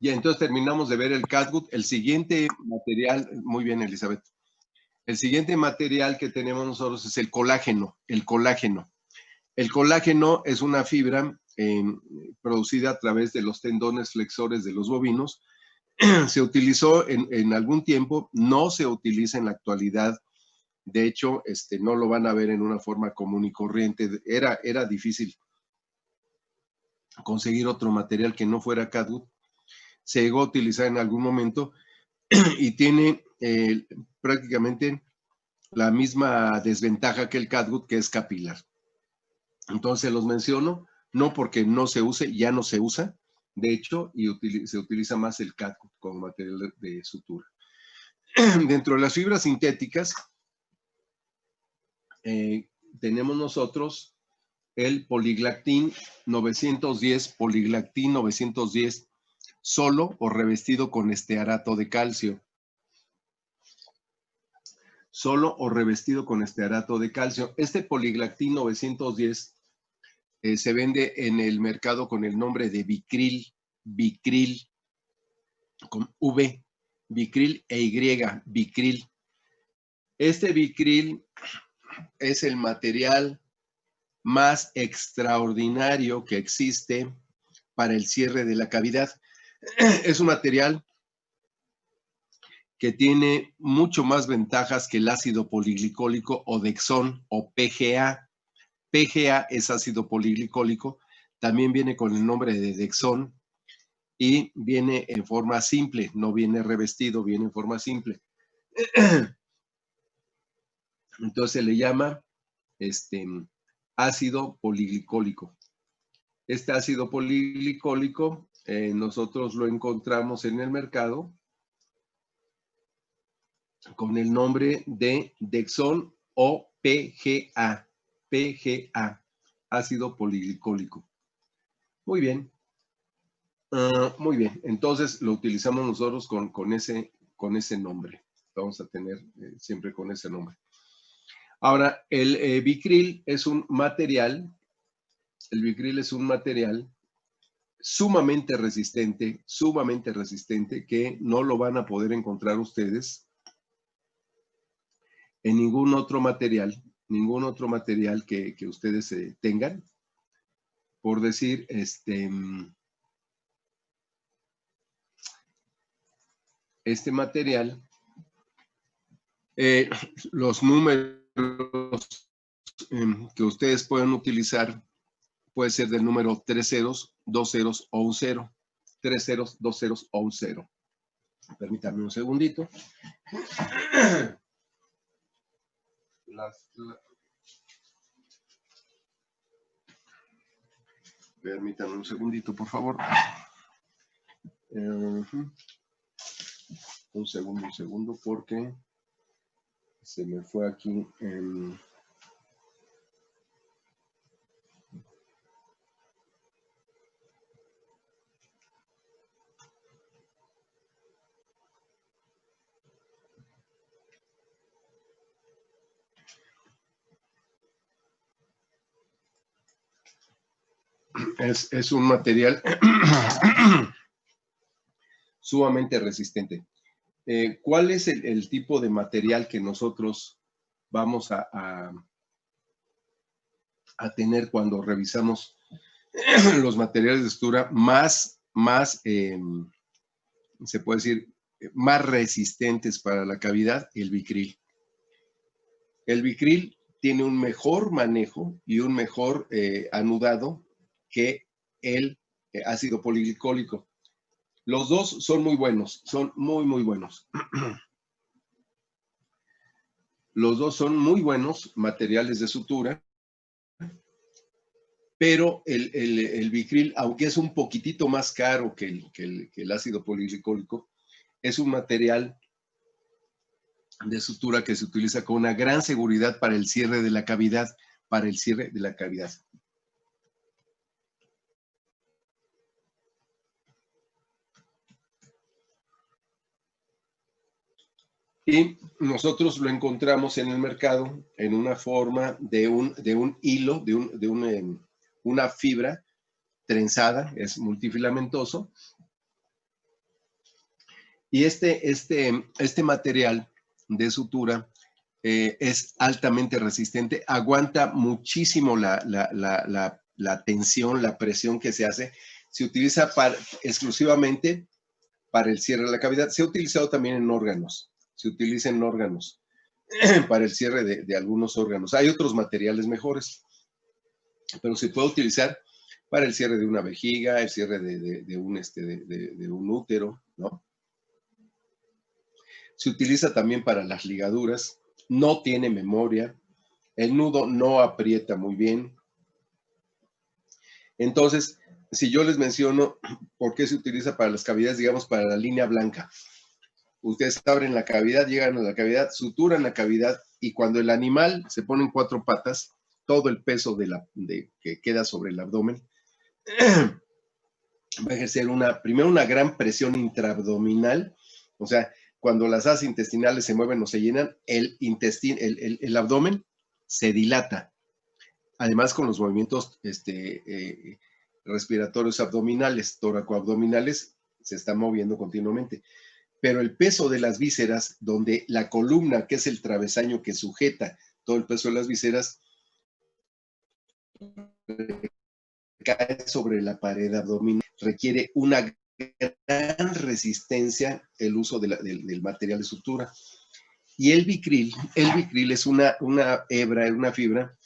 Ya, entonces terminamos de ver el catgut. El siguiente material, muy bien, Elizabeth. El siguiente material que tenemos nosotros es el colágeno. El colágeno. El colágeno es una fibra producida a través de los tendones flexores de los bovinos. Se utilizó en algún tiempo, no se utiliza en la actualidad. De hecho, no lo van a ver en una forma común y corriente. Era difícil conseguir otro material que no fuera catgut. Se llegó a utilizar en algún momento y tiene prácticamente la misma desventaja que el catgut, que es capilar. Entonces los menciono, no porque no se use, ya no se usa, de hecho, y se utiliza más el catgut como material de sutura. Dentro de las fibras sintéticas, tenemos nosotros el poliglactín 910, solo o revestido con estearato de calcio. Solo o revestido con estearato de calcio. Este poliglactín 910 se vende en el mercado con el nombre de Vicril, con V, Vicril e Y, Vicril. Este Vicril es el material más extraordinario que existe para el cierre de la cavidad. Es un material que tiene mucho más ventajas que el ácido poliglicólico o Dexón o PGA. PGA es ácido poliglicólico, también viene con el nombre de Dexón y viene en forma simple, no viene revestido, viene en forma simple. Entonces se le llama ácido poliglicólico. Este ácido poliglicólico nosotros lo encontramos en el mercado con el nombre de Dexón o PGA. PGA, ácido poliglicólico. Muy bien. Muy bien. Entonces lo utilizamos nosotros con ese nombre. Vamos a tener siempre con ese nombre. Ahora, el Vicril es un material. El Vicril es un material sumamente resistente que no lo van a poder encontrar ustedes en ningún otro material que ustedes tengan. Por decir, este material, los números que ustedes pueden utilizar puede ser del número 3 ceros, 2 ceros o un 0. 3 ceros, 2 ceros o un 0. Permítanme un segundito. Permítanme un segundito, por favor. Un segundo, porque se me fue aquí. Es un material sumamente resistente. ¿Cuál es el tipo de material que nosotros vamos a tener cuando revisamos los materiales de sutura más se puede decir, más resistentes para la cavidad? El Vicril. El Vicril tiene un mejor manejo y un mejor anudado que el ácido poliglicólico. Los dos son muy buenos, son muy, muy buenos. Los dos son muy buenos materiales de sutura, pero el Vicril, aunque es un poquitito más caro que el ácido poliglicólico, es un material de sutura que se utiliza con una gran seguridad para el cierre de la cavidad, Y nosotros lo encontramos en el mercado en una forma de un hilo, una fibra trenzada, es multifilamentoso, Y este material de sutura es altamente resistente, aguanta muchísimo la tensión, la presión que se hace. Se utiliza exclusivamente para el cierre de la cavidad. Se ha utilizado también en órganos, se utiliza en órganos para el cierre de algunos órganos. Hay otros materiales mejores, pero se puede utilizar para el cierre de una vejiga, el cierre de un útero, ¿no? Se utiliza también para las ligaduras, no tiene memoria, el nudo no aprieta muy bien. Entonces, si yo les menciono por qué se utiliza para las cavidades, digamos para la línea blanca, ustedes abren la cavidad, llegan a la cavidad, suturan la cavidad y cuando el animal se pone en 4 patas, todo el peso que queda sobre el abdomen va a ejercer primero una gran presión intraabdominal, o sea, cuando las asas intestinales se mueven o se llenan, el abdomen se dilata. Además, con los movimientos respiratorios abdominales, tóraco-abdominales, se está moviendo continuamente. Pero el peso de las vísceras, donde la columna, que es el travesaño que sujeta todo el peso de las vísceras, cae sobre la pared abdominal, requiere una gran resistencia el uso del material de sutura. Y el vicril es una hebra, una fibra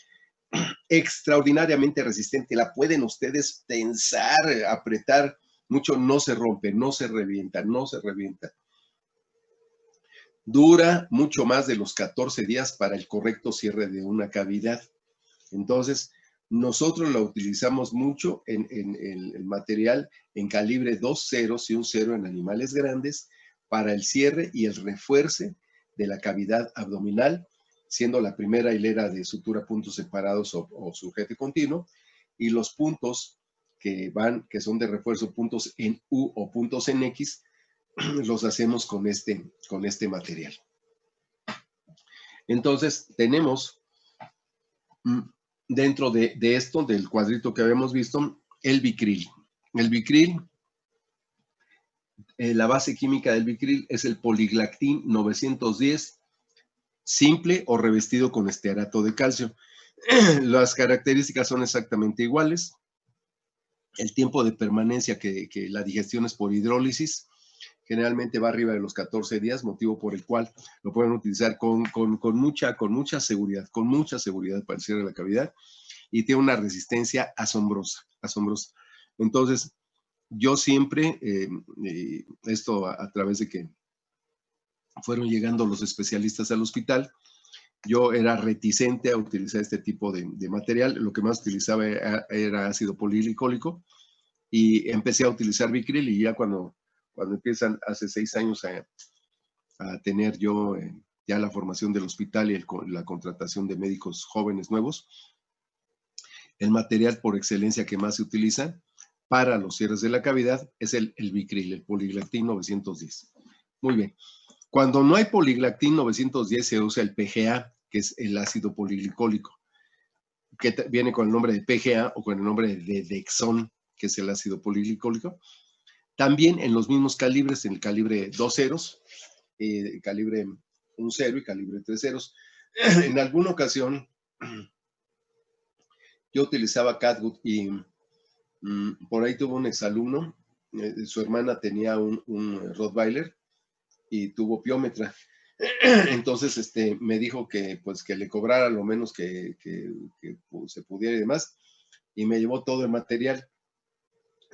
extraordinariamente resistente. La pueden ustedes tensar, apretar mucho, no se rompe, no se revienta, no se revienta. Dura mucho más de los 14 días para el correcto cierre de una cavidad. Entonces, nosotros lo utilizamos mucho en el material en calibre 2 ceros y 1 0 en animales grandes para el cierre y el refuerce de la cavidad abdominal, siendo la primera hilera de sutura puntos separados o sujete continuo, y los puntos que son de refuerzo, puntos en U o puntos en X, los hacemos con este material. Entonces, tenemos dentro de esto, del cuadrito que habíamos visto, el vicril. El vicril, la base química del vicril es el poliglactín 910, simple o revestido con estearato de calcio. Las características son exactamente iguales. El tiempo de permanencia que la digestión es por hidrólisis, generalmente va arriba de los 14 días, motivo por el cual lo pueden utilizar con mucha seguridad para el cierre de la cavidad, y tiene una resistencia asombrosa. Entonces, yo siempre, esto a través de que fueron llegando los especialistas al hospital, yo era reticente a utilizar este tipo de material. Lo que más utilizaba era ácido polirlicólico, y empecé a utilizar vicril, y ya cuando empiezan hace 6 años a tener yo ya la formación del hospital y la contratación de médicos jóvenes nuevos, el material por excelencia que más se utiliza para los cierres de la cavidad es el vicril, el poliglactín 910. Muy bien. Cuando no hay poliglactín 910 se usa el PGA, que es el ácido polirlicólico, que viene con el nombre de PGA o con el nombre de Dexon, que es el ácido polirlicólico. También en los mismos calibres, en el calibre 2 ceros, calibre 1 0 y calibre 3 ceros. En alguna ocasión yo utilizaba catgut y por ahí tuvo un exalumno, su hermana tenía un Rottweiler y tuvo piómetra. Entonces me dijo que le cobrara lo menos que se pudiera y demás, y me llevó todo el material.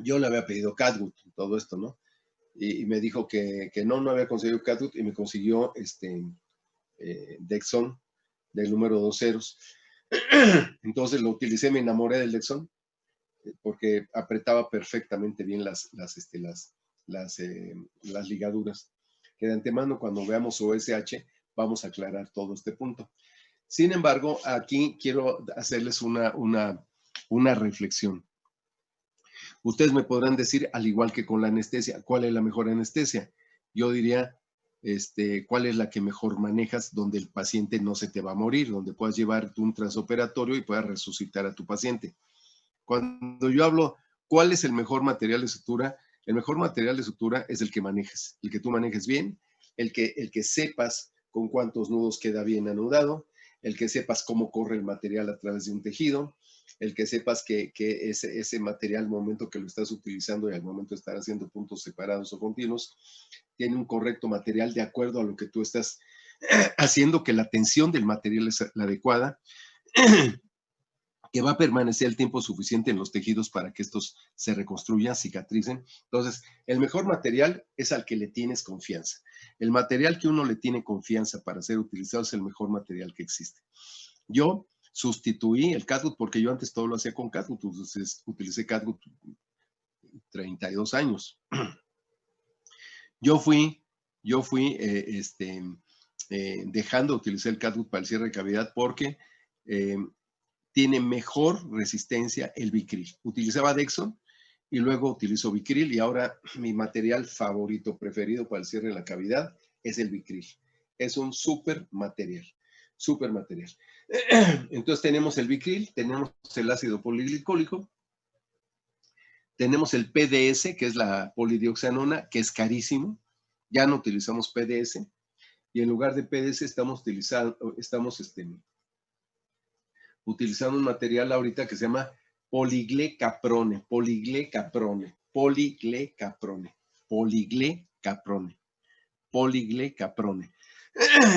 Yo le había pedido catgut, todo esto, ¿no? Y me dijo que no había conseguido catgut, y me consiguió Dexon del número 2 ceros. Entonces lo utilicé, me enamoré del Dexon porque apretaba perfectamente bien las ligaduras. Que de antemano, cuando veamos OSH, vamos a aclarar todo este punto. Sin embargo, aquí quiero hacerles una reflexión. Ustedes me podrán decir, al igual que con la anestesia, ¿cuál es la mejor anestesia? Yo diría, ¿cuál es la que mejor manejas, donde el paciente no se te va a morir, donde puedas llevar un transoperatorio y puedas resucitar a tu paciente? Cuando yo hablo, ¿cuál es el mejor material de sutura? El mejor material de sutura es el que manejes, el que tú manejes bien, el que sepas con cuántos nudos queda bien anudado, el que sepas cómo corre el material a través de un tejido, el que sepas que ese material al momento que lo estás utilizando y al momento de estar haciendo puntos separados o continuos, tiene un correcto material de acuerdo a lo que tú estás haciendo, que la tensión del material es la adecuada, que va a permanecer el tiempo suficiente en los tejidos para que estos se reconstruyan, cicatricen. Entonces, el mejor material es al que le tienes confianza. El material que uno le tiene confianza para ser utilizado es el mejor material que existe. Yo sustituí el catgut porque yo antes todo lo hacía con catgut, entonces utilicé catgut 32 años. Yo fui dejando de utilizar el catgut para el cierre de cavidad porque tiene mejor resistencia el Vicryl. Utilizaba Dexon y luego utilizo Vicryl y ahora mi material favorito, preferido para el cierre de la cavidad es el Vicryl. Es un súper material, súper material. Entonces tenemos el Vicryl, tenemos el ácido poliglicólico, tenemos el PDS, que es la polidioxanona, que es carísimo. Ya no utilizamos PDS y en lugar de PDS estamos utilizando un material ahorita que se llama poliglecaprone.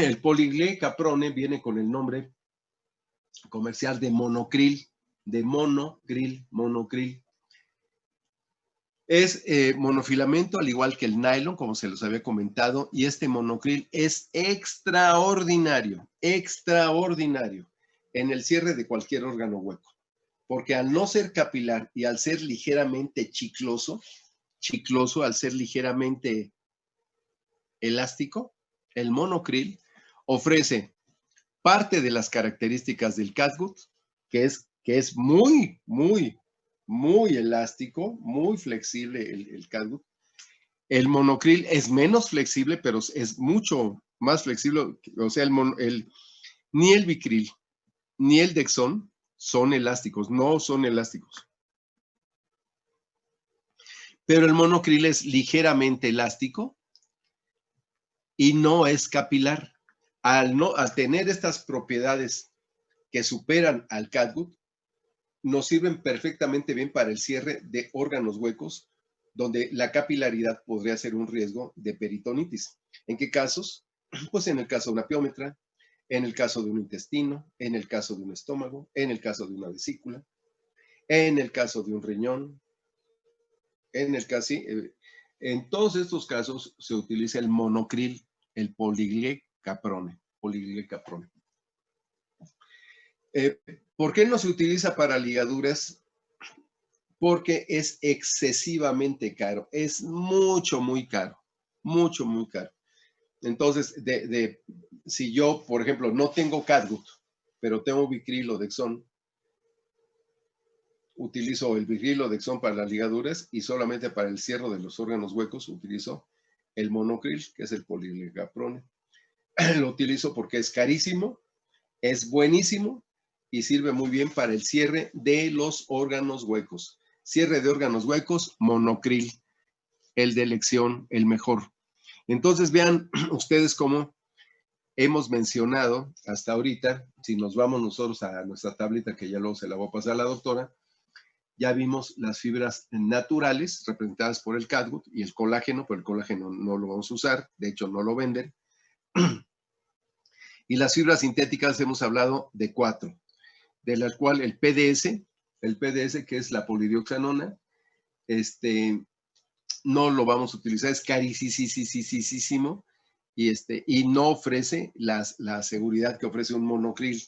El poliglecaprone viene con el nombre comercial de monocril, monocril. Es monofilamento, al igual que el nylon, como se los había comentado, y este monocril es extraordinario en el cierre de cualquier órgano hueco, porque al no ser capilar y al ser ligeramente chicloso, al ser ligeramente elástico, el monocril ofrece parte de las características del catgut, que es muy elástico, muy flexible el catgut. El monocril es menos flexible, pero es mucho más flexible. O sea, ni el Vicryl ni el Dexon son elásticos, no son elásticos. Pero el monocril es ligeramente elástico y no es capilar. Al tener estas propiedades que superan al catgut, nos sirven perfectamente bien para el cierre de órganos huecos, donde la capilaridad podría ser un riesgo de peritonitis. ¿En qué casos? Pues en el caso de una piómetra, en el caso de un intestino, en el caso de un estómago, en el caso de una vesícula, en el caso de un riñón, en todos estos casos se utiliza el monocril, el poliglecaprone. ¿Por qué no se utiliza para ligaduras? Porque es excesivamente caro, es muy caro. Entonces, si yo, por ejemplo, no tengo catgut, pero tengo Vicryl o Dexon, utilizo el Vicryl o Dexon para las ligaduras y solamente para el cierre de los órganos huecos utilizo el monocril, que es el poliglecaprone. Lo utilizo porque es carísimo, es buenísimo y sirve muy bien para el cierre de los órganos huecos. Cierre de órganos huecos, monocril, el de elección, el mejor. Entonces vean ustedes cómo hemos mencionado hasta ahorita, si nos vamos nosotros a nuestra tablita, que ya luego se la voy a pasar a la doctora, ya vimos las fibras naturales representadas por el catgut y el colágeno, pero el colágeno no lo vamos a usar, de hecho no lo venden. Y las fibras sintéticas hemos hablado de 4, de las cuales el PDS, que es la polidioxanona, no lo vamos a utilizar, es carísimo y no ofrece la seguridad que ofrece un monocril.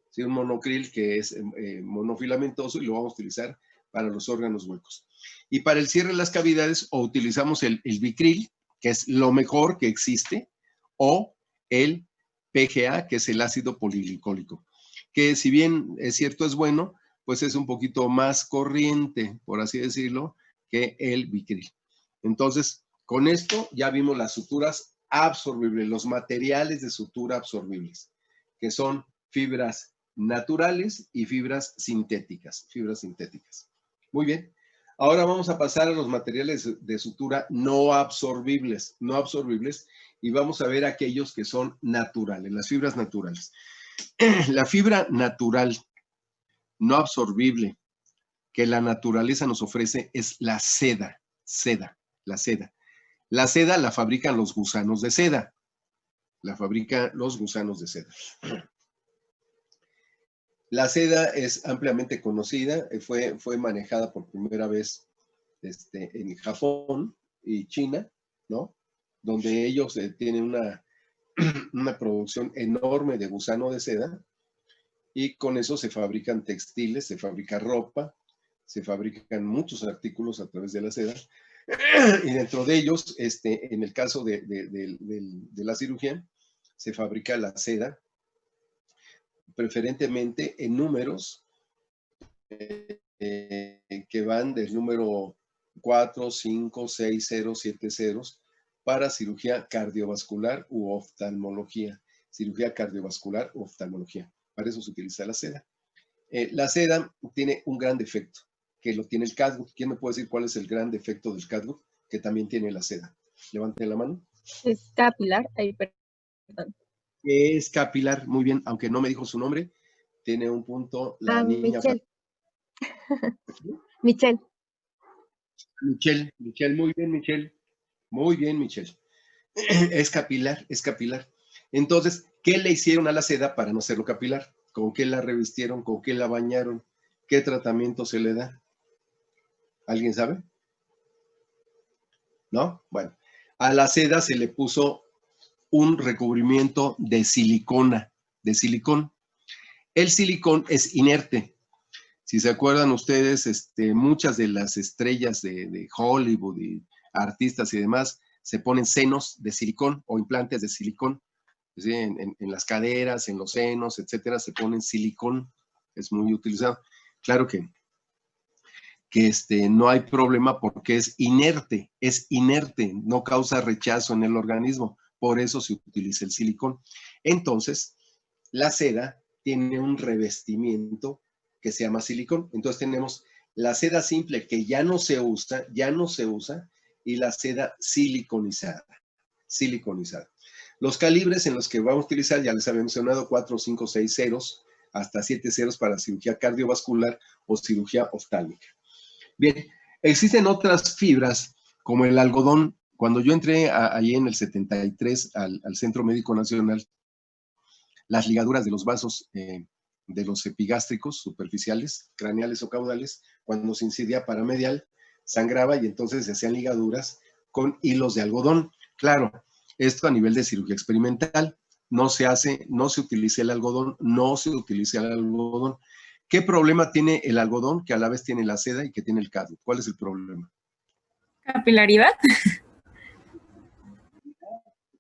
¿Sí? Un monocril que es monofilamentoso y lo vamos a utilizar para los órganos huecos. Y para el cierre de las cavidades o utilizamos el Vicryl, que es lo mejor que existe, o el PGA, que es el ácido poliglicólico, que si bien es cierto es bueno, pues es un poquito más corriente, por así decirlo, que el Vicryl. Entonces, con esto ya vimos las suturas absorbibles, los materiales de sutura absorbibles, que son fibras naturales y fibras sintéticas. Muy bien. Ahora vamos a pasar a los materiales de sutura no absorbibles, y vamos a ver aquellos que son naturales, las fibras naturales. La fibra natural no absorbible que la naturaleza nos ofrece es la seda, la seda. La seda la fabrican los gusanos de seda, La seda es ampliamente conocida, fue manejada por primera vez en Japón y China, ¿no? Donde ellos tienen una producción enorme de gusano de seda y con eso se fabrican textiles, se fabrica ropa, se fabrican muchos artículos a través de la seda y dentro de ellos, en el caso de la cirugía, se fabrica la seda preferentemente en números que van del número 4, 5, 6, 0, 7 ceros para cirugía cardiovascular u oftalmología. Cirugía cardiovascular u oftalmología. Para eso se utiliza la seda. La seda tiene un gran defecto, que lo tiene el catgut. ¿Quién me puede decir cuál es el gran defecto del catgut? Que también tiene la seda. Levanten la mano. Es capilar. Ay, perdón. Es capilar, muy bien, aunque no me dijo su nombre. Tiene un punto la niña. Michelle. Michelle. Michelle, muy bien, Michelle. Muy bien, Michelle. Es capilar. Entonces, ¿qué le hicieron a la seda para no hacerlo capilar? ¿Con qué la revistieron? ¿Con qué la bañaron? ¿Qué tratamiento se le da? ¿Alguien sabe? ¿No? Bueno, a la seda se le puso un recubrimiento de silicona, de silicón. El silicón es inerte. Si se acuerdan ustedes, muchas de las estrellas de Hollywood y artistas y demás se ponen senos de silicón o implantes de silicón. ¿Sí? En las caderas, en los senos, etcétera, se ponen silicón. Es muy utilizado. Claro que no hay problema porque es inerte, no causa rechazo en el organismo, por eso se utiliza el silicón. Entonces, la seda tiene un revestimiento que se llama silicón. Entonces tenemos la seda simple que ya no se usa, y la seda siliconizada. Los calibres en los que vamos a utilizar, ya les había mencionado, 4, 5, 6 ceros, hasta 7 ceros para cirugía cardiovascular o cirugía oftálmica. Bien, existen otras fibras como el algodón. Cuando yo entré ahí en el 73 al Centro Médico Nacional, las ligaduras de los vasos de los epigástricos superficiales, craneales o caudales, cuando se incidía paramedial, sangraba y entonces se hacían ligaduras con hilos de algodón. Claro, esto a nivel de cirugía experimental. No se utiliza el algodón, ¿Qué problema tiene el algodón que a la vez tiene la seda y que tiene el catgut? ¿Cuál es el problema? ¿Capilaridad?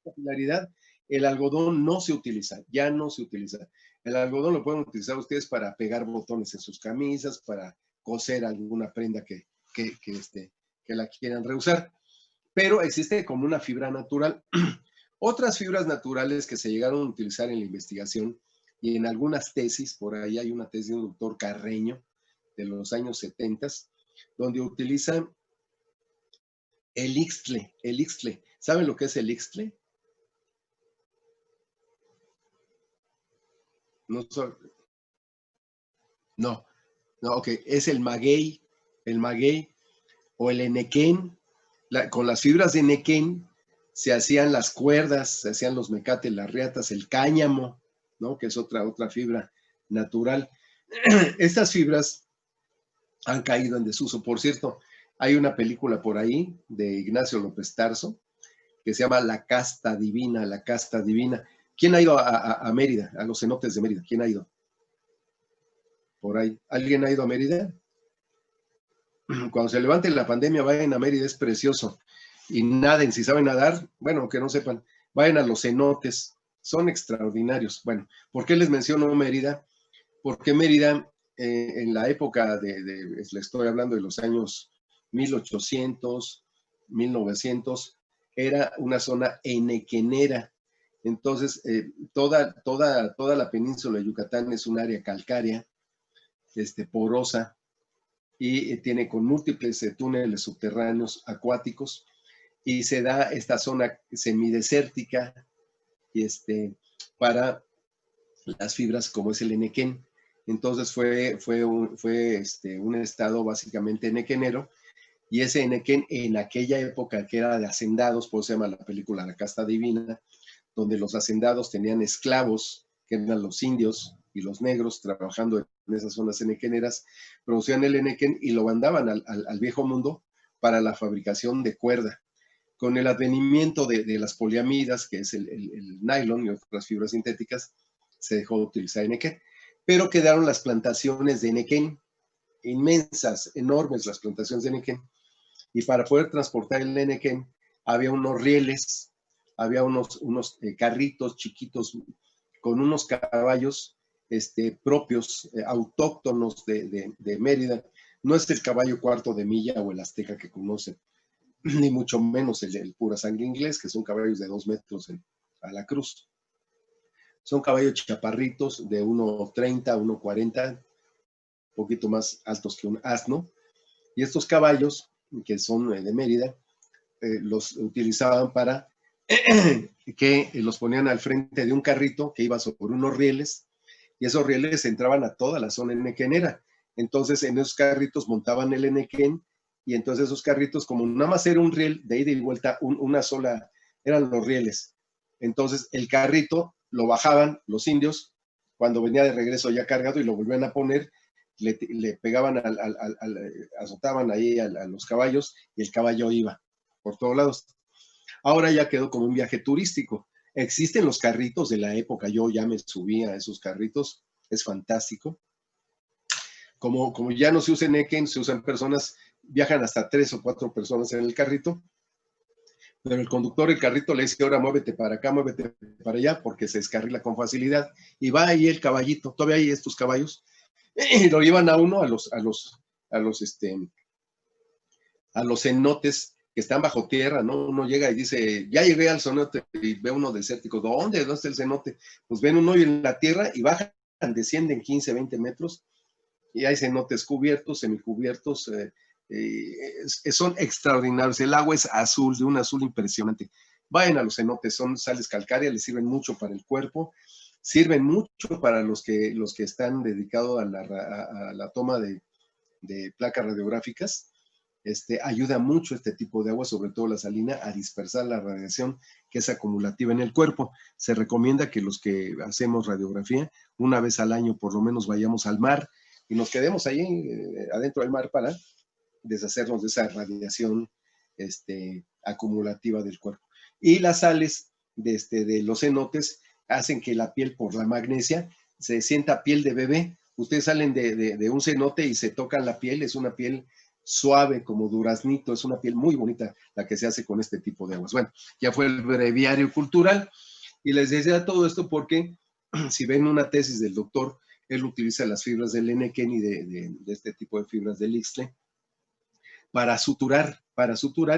Capilaridad. El algodón no se utiliza, ya no se utiliza. El algodón lo pueden utilizar ustedes para pegar botones en sus camisas, para coser alguna prenda que la quieran reusar. Pero existe como una fibra natural. Otras fibras naturales que se llegaron a utilizar en la investigación y en algunas tesis, por ahí hay una tesis de un doctor Carreño de los años 70, donde utilizan el ixtle. ¿Saben lo que es el ixtle? No, ok, es el maguey o el enequén. Con las fibras de enequén se hacían las cuerdas, se hacían los mecates, las riatas, el cáñamo, ¿no? Que es otra fibra natural. Estas fibras han caído en desuso. Por cierto, hay una película por ahí de Ignacio López Tarso que se llama La Casta Divina. ¿Quién ha ido a Mérida, a los cenotes de Mérida? ¿Quién ha ido? Por ahí. ¿Alguien ha ido a Mérida? Cuando se levante la pandemia, vayan a Mérida, es precioso. Y naden, si saben nadar, bueno, aunque no sepan, vayan a los cenotes, son extraordinarios. Bueno, ¿por qué les menciono Mérida? Porque Mérida, en la época les estoy hablando de los años 1800, 1900, era una zona enequenera. Entonces, toda la península de Yucatán es un área calcárea, porosa, y tiene con múltiples túneles subterráneos acuáticos y se da esta zona semidesértica y para las fibras como es el enequén. Entonces fue un estado básicamente enequenero, y ese enequén en aquella época que era de hacendados, por eso se llama la película La Casta Divina, donde los hacendados tenían esclavos, que eran los indios y los negros, trabajando en esas zonas enequeneras, producían el enequén y lo mandaban al viejo mundo para la fabricación de cuerda. Con el advenimiento de las poliamidas, que es el nylon y otras fibras sintéticas, se dejó de utilizar enequén, pero quedaron las plantaciones de enequén, inmensas, enormes las plantaciones de enequén, y para poder transportar el enequén había unos rieles, había unos carritos chiquitos con unos caballos propios, autóctonos de Mérida. No es el caballo cuarto de milla o el azteca que conocen, ni mucho menos el pura sangre inglés, que son caballos de 2 metros a la cruz. Son caballos chaparritos de 1,30, 1,40, un poquito más altos que un asno. Y estos caballos, que son de Mérida, los utilizaban para que los ponían al frente de un carrito que iba sobre unos rieles, y esos rieles entraban a toda la zona enequenera. Entonces en esos carritos montaban el enequén, y entonces esos carritos, como nada más era un riel de ida y vuelta, una sola, eran los rieles. Entonces el carrito lo bajaban los indios cuando venía de regreso ya cargado y lo volvían a poner, le pegaban, azotaban ahí a los caballos y el caballo iba por todos lados. Ahora ya quedó como un viaje turístico. Existen los carritos de la época, yo ya me subí a esos carritos, es fantástico. Como ya no se usa enequén, se usan personas, viajan hasta 3 o 4 personas en el carrito, pero el conductor del carrito le dice, ahora muévete para acá, muévete para allá, porque se descarrila con facilidad, y va ahí el caballito, todavía hay estos caballos, y lo llevan a uno a los cenotes que están bajo tierra, ¿no? Uno llega y dice, ya llegué al cenote, y ve uno desértico, ¿dónde? ¿Dónde está el cenote? Pues ven un hoyo en la tierra y bajan, descienden 15, 20 metros, y hay cenotes cubiertos, semicubiertos, son extraordinarios. El agua es azul, de un azul impresionante. Vayan a los cenotes, son sales calcáreas, les sirven mucho para el cuerpo, sirven mucho para los que están dedicados a la toma de placas radiográficas. Ayuda mucho este tipo de agua, sobre todo la salina, a dispersar la radiación que es acumulativa en el cuerpo. Se recomienda que los que hacemos radiografía, una vez al año por lo menos vayamos al mar y nos quedemos ahí adentro del mar para deshacernos de esa radiación acumulativa del cuerpo. Y las sales de los cenotes hacen que la piel, por la magnesia, se sienta piel de bebé. Ustedes salen de un cenote y se tocan la piel, es una piel suave como duraznito, es una piel muy bonita la que se hace con este tipo de aguas. Bueno, ya fue el breviario cultural, y les decía todo esto porque si ven una tesis del doctor, él utiliza las fibras del enequén y de este tipo de fibras del ixtle para suturar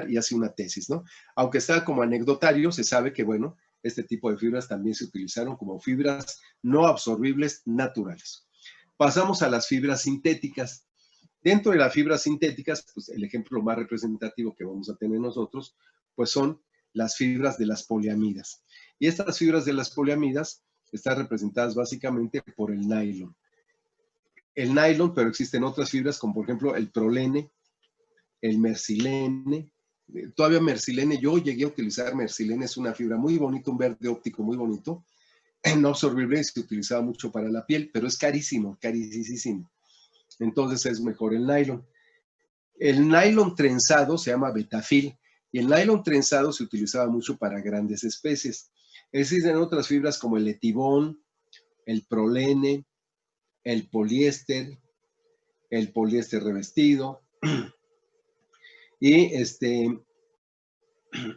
y hace una tesis, ¿no? Aunque está como anecdotario, se sabe que, bueno, este tipo de fibras también se utilizaron como fibras no absorbibles naturales. Pasamos a las fibras sintéticas. Dentro de las fibras sintéticas, pues el ejemplo más representativo que vamos a tener nosotros, pues son las fibras de las poliamidas. Y estas fibras de las poliamidas están representadas básicamente por el nylon. El nylon, pero existen otras fibras como por ejemplo el prolene, el mercilene. Todavía mercilene, yo llegué a utilizar mercilene, es una fibra muy bonita, un verde óptico muy bonito, no absorbible, se utilizaba mucho para la piel, pero es carísimo, carísimo. Entonces es mejor el nylon. El nylon trenzado se llama betafil, y el nylon trenzado se utilizaba mucho para grandes especies. Existen otras fibras como el etibón, el prolene, el poliéster revestido, y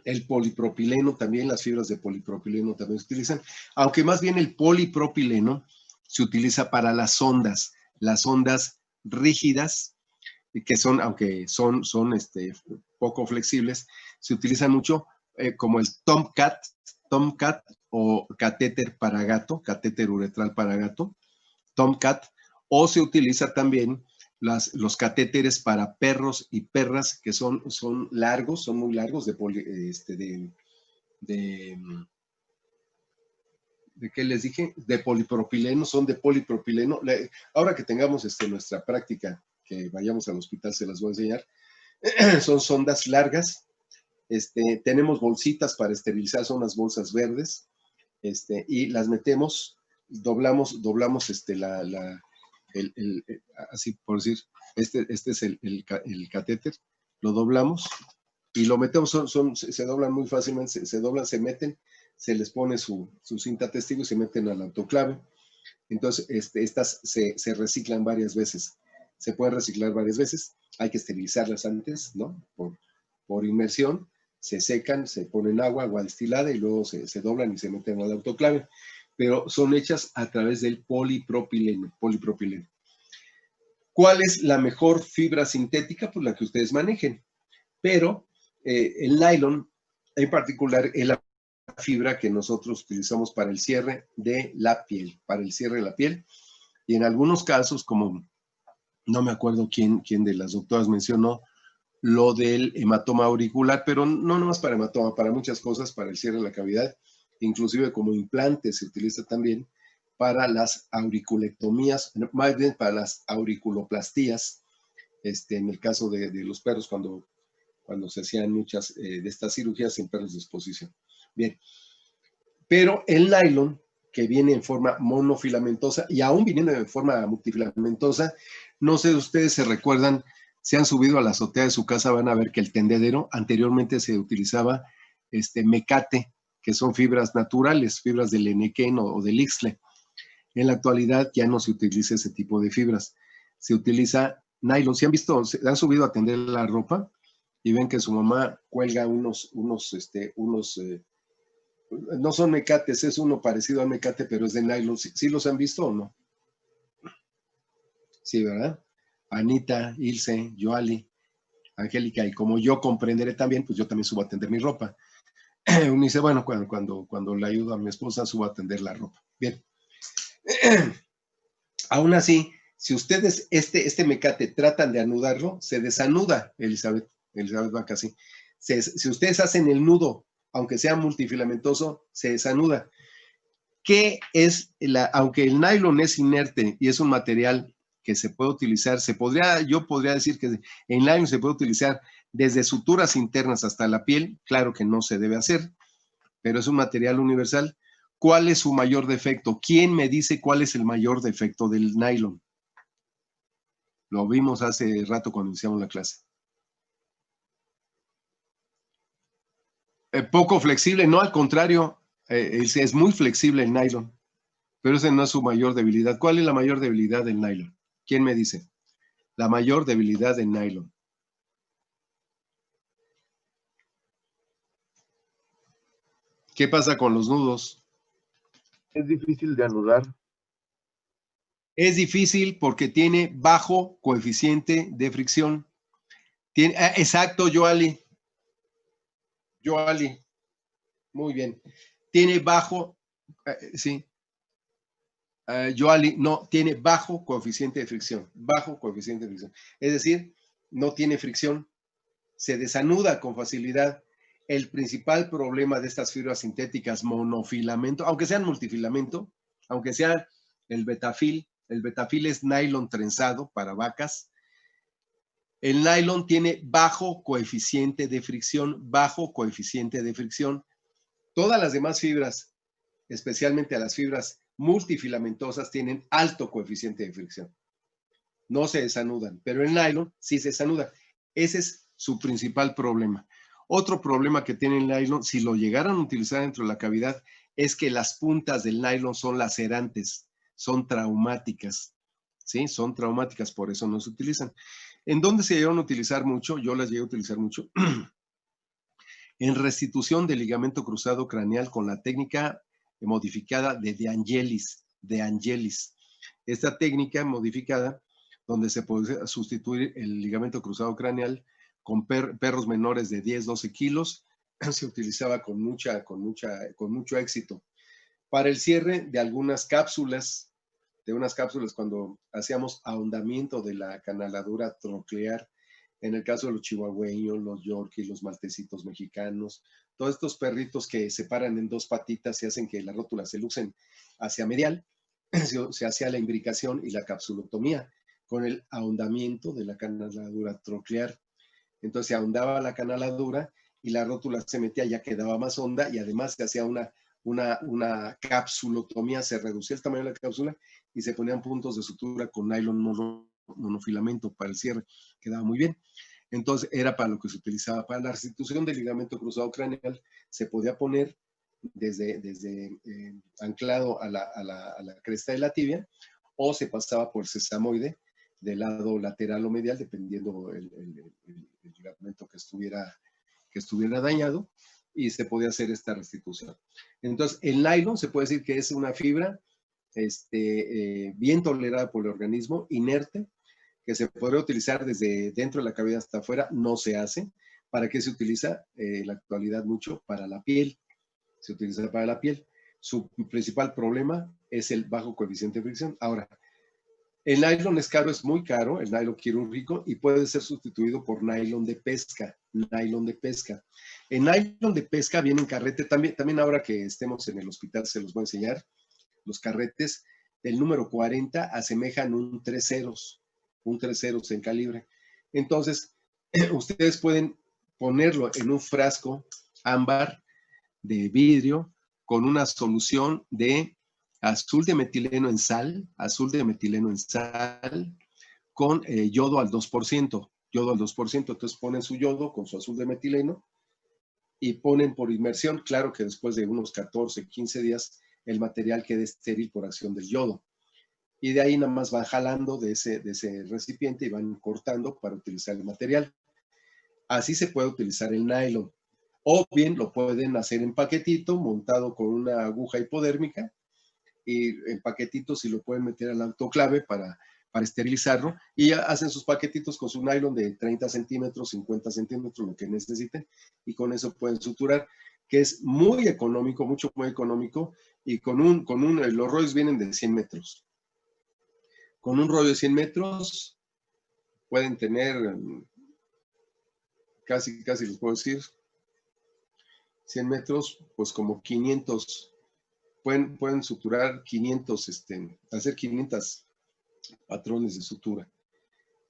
el polipropileno también, las fibras de polipropileno también se utilizan, aunque más bien el polipropileno se utiliza para las ondas rígidas, que son, aunque son poco flexibles, se utilizan mucho como el Tomcat o catéter para gato, catéter uretral para gato, Tomcat, o se utiliza también los catéteres para perros y perras que son largos, son muy largos, ¿de qué les dije? De polipropileno, son de polipropileno. Ahora que tengamos nuestra práctica, que vayamos al hospital, se las voy a enseñar. Son sondas largas. Tenemos bolsitas para esterilizar, son unas bolsas verdes, y las metemos, doblamos así por decir, este es el catéter, lo doblamos y lo metemos, se doblan muy fácilmente, se doblan, se meten, se les pone su cinta testigo y se meten al autoclave. Entonces, estas se reciclan varias veces, se pueden reciclar varias veces, hay que esterilizarlas antes, ¿no? Por inmersión, se secan, se ponen agua destilada y luego se doblan y se meten al autoclave, pero son hechas a través del polipropileno. ¿Cuál es la mejor fibra sintética? Pues la que ustedes manejen, pero el nylon en particular es la fibra que nosotros utilizamos para el cierre de la piel, y en algunos casos, como no me acuerdo quién de las doctoras mencionó lo del hematoma auricular, pero no nomás para hematoma, para muchas cosas, para el cierre de la cavidad, inclusive como implante se utiliza también para las auriculectomías, más bien para las auriculoplastías, en el caso de los perros, cuando se hacían muchas de estas cirugías en perros de exposición. Bien, pero el nylon, que viene en forma monofilamentosa y aún viniendo en forma multifilamentosa, no sé si ustedes se recuerdan, se han subido a la azotea de su casa, van a ver que el tendedero anteriormente se utilizaba mecate, que son fibras naturales, fibras del enequén o del ixtle. En la actualidad ya no se utiliza ese tipo de fibras, se utiliza nylon. ¿Se han visto, se han subido a tender la ropa y ven que su mamá cuelga unos no son mecates, es uno parecido al mecate, pero es de nylon? ¿Sí los han visto o no? Sí, ¿verdad? Anita, Ilse, Joali, Angélica, y como yo comprenderé también, pues yo también subo a tender mi ropa. Uno dice, bueno, cuando le ayudo a mi esposa, subo a tender la ropa. Bien. Aún así, si ustedes este mecate tratan de anudarlo, se desanuda, Elizabeth Vaca, sí. Si ustedes hacen el nudo, aunque sea multifilamentoso, se desanuda. ¿Qué es aunque el nylon es inerte y es un material que se puede utilizar, yo podría decir que el nylon se puede utilizar desde suturas internas hasta la piel? Claro que no se debe hacer, pero es un material universal. ¿Cuál es su mayor defecto? ¿Quién me dice cuál es el mayor defecto del nylon? Lo vimos hace rato cuando iniciamos la clase. Poco flexible, no, al contrario, es muy flexible el nylon, pero esa no es su mayor debilidad. ¿Cuál es la mayor debilidad del nylon? ¿Quién me dice? La mayor debilidad del nylon. ¿Qué pasa con los nudos? Es difícil de anudar. Es difícil porque tiene bajo coeficiente de fricción. Exacto, Joali. Muy bien. Tiene bajo, sí. Joali, no, tiene bajo coeficiente de fricción. Es decir, no tiene fricción. Se desanuda con facilidad. El principal problema de estas fibras sintéticas monofilamento, aunque sean multifilamento, aunque sea el betafil es nylon trenzado para vacas. El nylon tiene bajo coeficiente de fricción. Todas las demás fibras, especialmente a las fibras multifilamentosas, tienen alto coeficiente de fricción. No se desanudan, pero el nylon sí se desanuda. Ese es su principal problema. Otro problema que tiene el nylon, si lo llegaran a utilizar dentro de la cavidad, es que las puntas del nylon son lacerantes, son traumáticas, ¿sí? Son traumáticas, por eso no se utilizan. ¿En dónde se llegaron a utilizar mucho? Yo las llegué a utilizar mucho. En restitución del ligamento cruzado craneal con la técnica modificada de Angelis. Esta técnica modificada, donde se puede sustituir el ligamento cruzado craneal con perros menores de 10, 12 kilos, se utilizaba con mucho éxito para el cierre de algunas cápsulas unas cápsulas cuando hacíamos ahondamiento de la canaladura troclear, en el caso de los chihuahueños, los yorkies, los maltecitos mexicanos, todos estos perritos que se paran en dos patitas y hacen que las rótulas se lucen hacia medial, se hacía la imbricación y la capsulotomía con el ahondamiento de la canaladura troclear. Entonces se ahondaba la canaladura y la rótula se metía, ya quedaba más honda y además se hacía una capsulotomía, se reducía el tamaño de la cápsula y se ponían puntos de sutura con nylon monofilamento para el cierre. Quedaba muy bien. Entonces era para lo que se utilizaba. Para la restitución del ligamento cruzado craneal se podía poner desde anclado a la cresta de la tibia o se pasaba por sesamoide del lado lateral o medial, dependiendo el ligamento que estuviera dañado, y se podía hacer esta restitución. Entonces, el nylon se puede decir que es una fibra bien tolerada por el organismo, inerte, que se podría utilizar desde dentro de la cavidad hasta afuera, no se hace. ¿Para qué se utiliza? En la actualidad mucho para la piel. Se utiliza para la piel. Su principal problema es el bajo coeficiente de fricción. Ahora, el nylon es caro, es muy caro, el nylon quirúrgico, y puede ser sustituido por nylon de pesca. Nylon de pesca. El nylon de pesca viene en carrete, también ahora que estemos en el hospital se los voy a enseñar. Los carretes del número 40 asemejan un 3 ceros en calibre. Entonces, ustedes pueden ponerlo en un frasco ámbar de vidrio con una solución de azul de metileno en sal, con yodo al 2%, Entonces ponen su yodo con su azul de metileno y ponen por inmersión. Claro que después de unos 14, 15 días el material quede estéril por acción del yodo. Y de ahí nada más van jalando de ese recipiente y van cortando para utilizar el material. Así se puede utilizar el nylon. O bien lo pueden hacer en paquetito, montado con una aguja hipodérmica, y en paquetitos si lo pueden meter al autoclave para esterilizarlo, y ya hacen sus paquetitos con su nylon de 30 centímetros, 50 centímetros, lo que necesiten, y con eso pueden suturar, que es muy económico, muy económico, y los rollos vienen de 100 metros. Con un rollo de 100 metros pueden tener, casi les puedo decir, 100 metros, pues como 500, pueden suturar 500, hacer 500 patrones de sutura.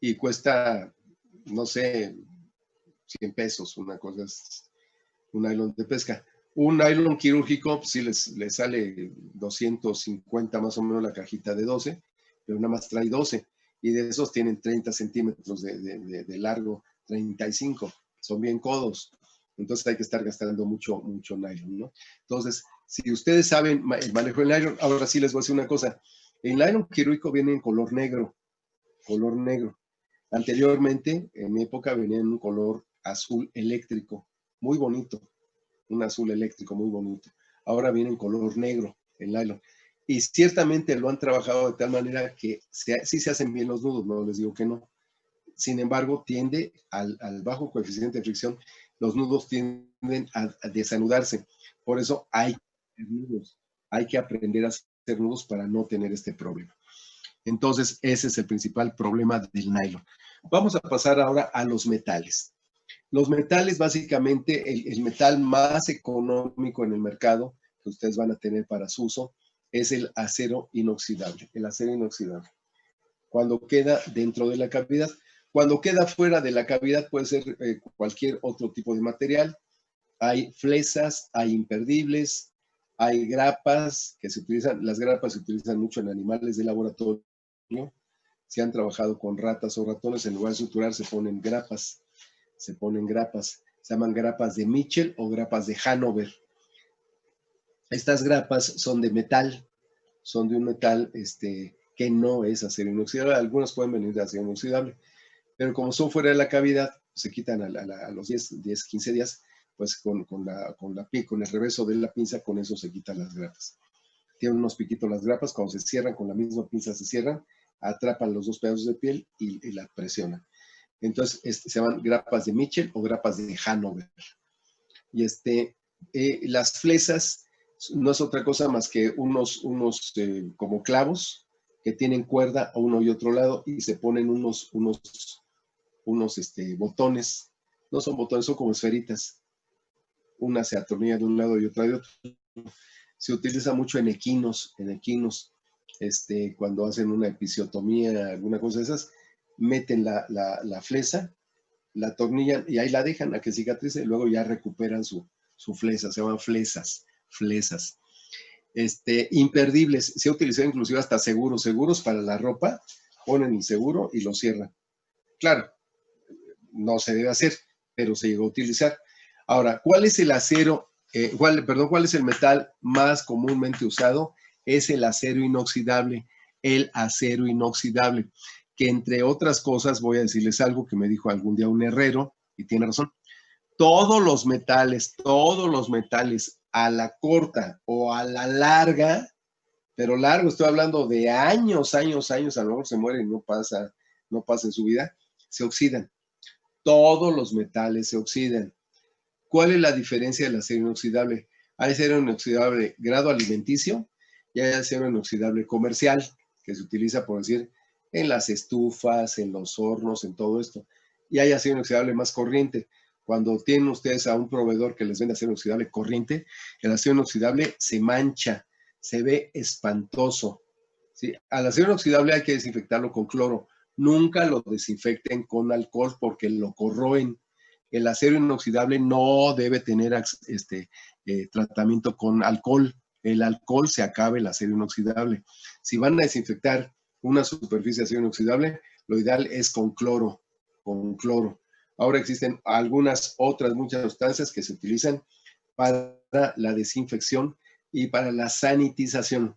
Y cuesta, no sé, 100 pesos, una cosa es un nylon de pesca. Un nylon quirúrgico, pues sí les sale 250 más o menos la cajita de 12, pero nada más trae 12. Y de esos tienen 30 centímetros de largo, 35. Son bien codos. Entonces hay que estar gastando mucho nylon, ¿no? Entonces, si ustedes saben el manejo del nylon, ahora sí les voy a decir una cosa. El nylon quirúrgico viene en color negro. Anteriormente, en mi época, venía en un color azul eléctrico, muy bonito. Un azul eléctrico muy bonito. Ahora viene en color negro, el nylon. Y ciertamente lo han trabajado de tal manera que sí se hacen bien los nudos, no les digo que no. Sin embargo, tiende al bajo coeficiente de fricción, los nudos tienden a desanudarse. Por eso hay que aprender a hacer nudos para no tener este problema. Entonces, ese es el principal problema del nylon. Vamos a pasar ahora a los metales. Los metales, básicamente, el metal más económico en el mercado que ustedes van a tener para su uso es el acero inoxidable. El acero inoxidable. Cuando queda dentro de la cavidad. Cuando queda fuera de la cavidad puede ser cualquier otro tipo de material. Hay flesas, hay imperdibles, hay grapas que se utilizan. Las grapas se utilizan mucho en animales de laboratorio. Si han trabajado con ratas o ratones, en lugar de suturar se ponen grapas. Se llaman grapas de Mitchell o grapas de Hanover. Estas grapas son de metal, son de un metal que no es acero inoxidable. Algunas pueden venir de acero inoxidable, pero como son fuera de la cavidad, se quitan a los 10, 15 días, pues con el reverso de la pinza, con eso se quitan las grapas. Tienen unos piquitos las grapas, cuando se cierran, con la misma pinza se cierran, atrapan los dos pedazos de piel y la presionan. Entonces, se llaman grapas de Mitchell o grapas de Hanover. Y las flesas no es otra cosa más que unos como clavos que tienen cuerda a uno y otro lado y se ponen unos botones. No son botones, son como esferitas. Una se atornilla de un lado y otra de otro. Se utiliza mucho en equinos, cuando hacen una episiotomía, alguna cosa de esas, meten la flesa, la atornillan y ahí la dejan a que cicatrice y luego ya recuperan su flesa, se llaman flesas. Imperdibles, se ha utilizado inclusive hasta seguros para la ropa, ponen el seguro y lo cierran. Claro, no se debe hacer, pero se llegó a utilizar. Ahora, ¿cuál es el acero? ¿Cuál es el metal más comúnmente usado? Es el acero inoxidable. El acero inoxidable, que entre otras cosas, voy a decirles algo que me dijo algún día un herrero, y tiene razón. Todos los metales a la corta o a la larga, pero largo, estoy hablando de años, a lo mejor se mueren y no pasa en su vida, se oxidan. Todos los metales se oxidan. ¿Cuál es la diferencia del acero inoxidable? Hay acero inoxidable grado alimenticio y hay acero inoxidable comercial, que se utiliza, por decir, en las estufas, en los hornos, en todo esto. Y hay acero inoxidable más corriente. Cuando tienen ustedes a un proveedor que les vende acero inoxidable corriente, el acero inoxidable se mancha, se ve espantoso. ¿Sí? Al acero inoxidable hay que desinfectarlo con cloro. Nunca lo desinfecten con alcohol porque lo corroen. El acero inoxidable no debe tener tratamiento con alcohol. El alcohol se acaba el acero inoxidable. Si van a desinfectar una superficie de acero inoxidable, lo ideal es con cloro. Ahora existen muchas sustancias que se utilizan para la desinfección y para la sanitización.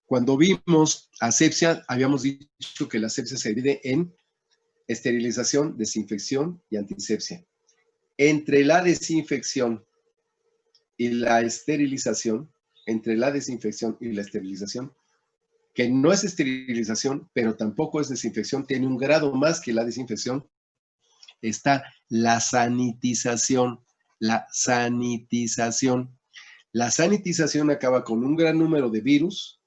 Cuando vimos asepsia, habíamos dicho que la asepsia se divide en esterilización, desinfección y antisepsia. Entre la desinfección y la esterilización, que no es esterilización, pero tampoco es desinfección, tiene un grado más que la desinfección, está la sanitización. La sanitización acaba con un gran número de virus,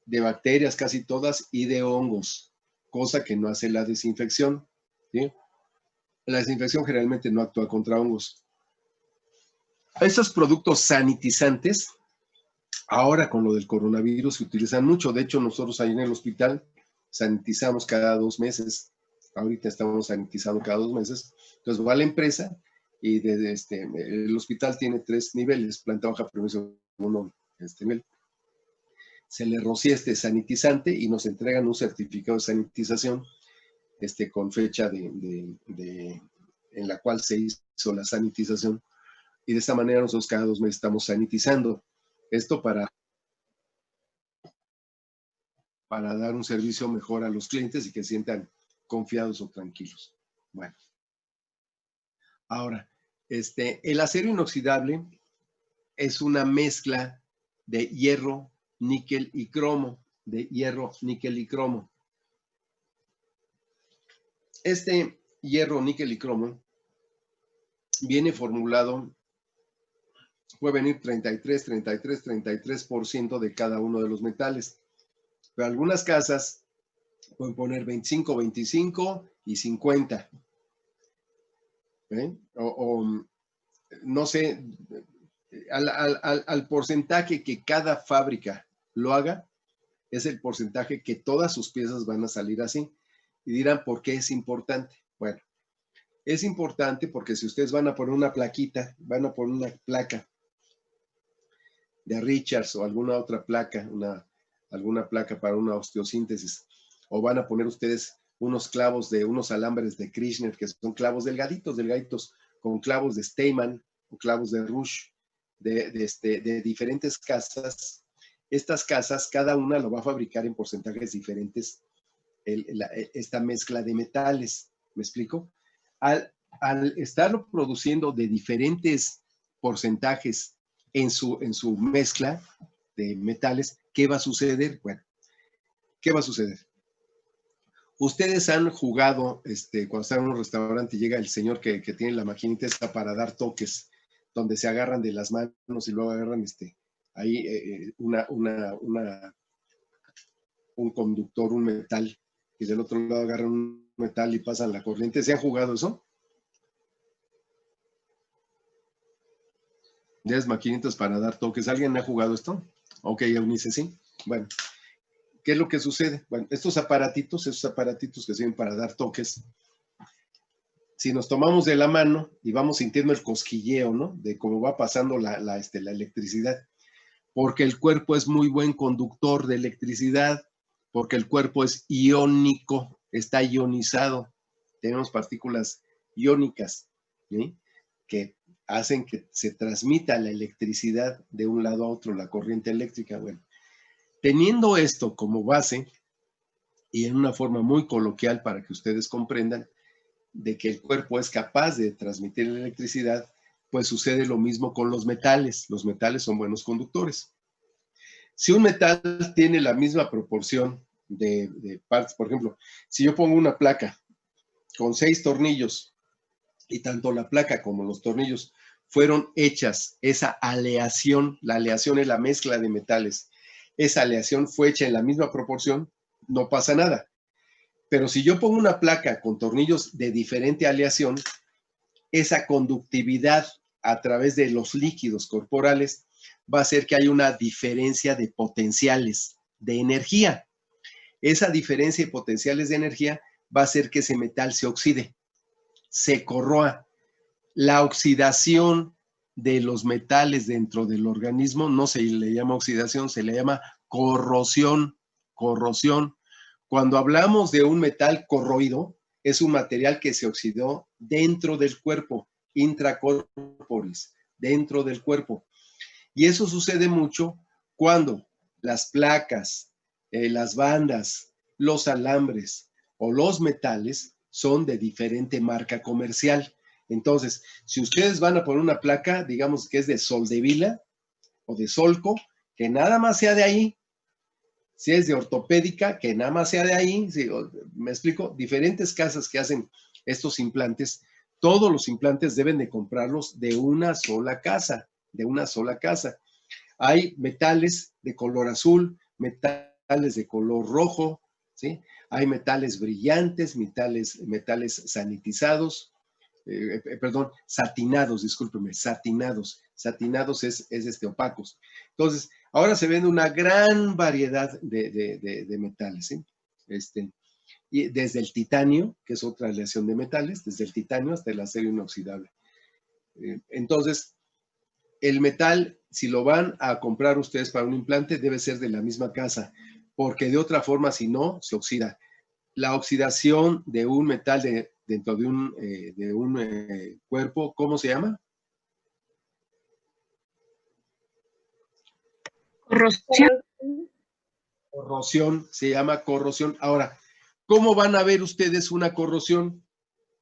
de bacterias casi todas y de hongos, cosa que no hace la desinfección. ¿Sí? La desinfección generalmente no actúa contra hongos. Estos productos sanitizantes, ahora con lo del coronavirus, se utilizan mucho. De hecho, nosotros ahí en el hospital sanitizamos cada 2 meses. Ahorita estamos sanitizando cada 2 meses. Entonces va la empresa y el hospital tiene 3 niveles, planta baja, primero, segundo, nivel. Se le rocía sanitizante y nos entregan un certificado de sanitización con fecha en la cual se hizo la sanitización. Y de esta manera nosotros cada 2 meses estamos sanitizando. Esto para dar un servicio mejor a los clientes y que se sientan confiados o tranquilos. Bueno. Ahora, el acero inoxidable es una mezcla de hierro, níquel y cromo. Este hierro, níquel y cromo viene formulado, puede venir 33% de cada uno de los metales. Pero algunas casas pueden poner 25, 25 y 50. No sé, al porcentaje que cada fábrica lo haga, es el porcentaje que todas sus piezas van a salir así. Y dirán, ¿por qué es importante? Bueno, es importante porque si ustedes van a poner una placa de Richards o alguna otra placa, alguna placa para una osteosíntesis, o van a poner ustedes unos clavos de unos alambres de Kirchner, que son clavos delgaditos, con clavos de Steinmann o clavos de Rush, de diferentes casas. Estas casas, cada una lo va a fabricar en porcentajes diferentes, esta mezcla de metales. ¿Me explico? Al estarlo produciendo de diferentes porcentajes en su mezcla de metales, ¿qué va a suceder? Bueno, ¿qué va a suceder? Ustedes han jugado, cuando están en un restaurante y llega el señor que tiene la maquinita esta para dar toques, donde se agarran de las manos y luego agarran ahí un conductor, un metal, y del otro lado agarran un metal y pasan la corriente. ¿Se han jugado eso? ¿Ya es maquinitas para dar toques? ¿Alguien ha jugado esto? Ok, Eunice, sí. Bueno, ¿qué es lo que sucede? Bueno, estos aparatitos que sirven para dar toques, si nos tomamos de la mano y vamos sintiendo el cosquilleo, ¿no? De cómo va pasando la electricidad, porque el cuerpo es muy buen conductor de electricidad, porque el cuerpo es iónico, está ionizado. Tenemos partículas iónicas, ¿sí? Que hacen que se transmita la electricidad de un lado a otro, la corriente eléctrica. Bueno, teniendo esto como base y en una forma muy coloquial para que ustedes comprendan de que el cuerpo es capaz de transmitir la electricidad, pues sucede lo mismo con los metales. Los metales son buenos conductores. Si un metal tiene la misma proporción de partes, por ejemplo, si yo pongo una placa con 6 tornillos y tanto la placa como los tornillos fueron hechas, esa aleación, la aleación es la mezcla de metales, esa aleación fue hecha en la misma proporción, no pasa nada. Pero si yo pongo una placa con tornillos de diferente aleación, esa conductividad a través de los líquidos corporales va a hacer que haya una diferencia de potenciales de energía. Esa diferencia de potenciales de energía va a hacer que ese metal se oxide, se corroa. La oxidación de los metales dentro del organismo no se le llama oxidación, se le llama corrosión. Corrosión. Cuando hablamos de un metal corroído, es un material que se oxidó dentro del cuerpo, intracorporis, dentro del cuerpo. Y eso sucede mucho cuando las placas, las bandas, los alambres o los metales son de diferente marca comercial. Entonces, si ustedes van a poner una placa, digamos que es de Soldevila o de Solco, que nada más sea de ahí. Si es de ortopédica, que nada más sea de ahí. ¿Sí? Me explico, diferentes casas que hacen estos implantes, todos los implantes deben de comprarlos de una sola casa, de una sola casa. Hay metales de color azul, metales de color rojo, ¿sí? Hay metales brillantes, metales sanitizados, satinados, discúlpeme, satinados. Satinados es opacos. Entonces, ahora se vende una gran variedad de metales, ¿sí? Y desde el titanio, que es otra aleación de metales, desde el titanio hasta el acero inoxidable. Entonces, el metal, si lo van a comprar ustedes para un implante, debe ser de la misma casa, porque de otra forma, si no, se oxida. La oxidación de un metal dentro de un cuerpo, ¿cómo se llama? Corrosión. Corrosión, se llama corrosión. Ahora, ¿cómo van a ver ustedes una corrosión?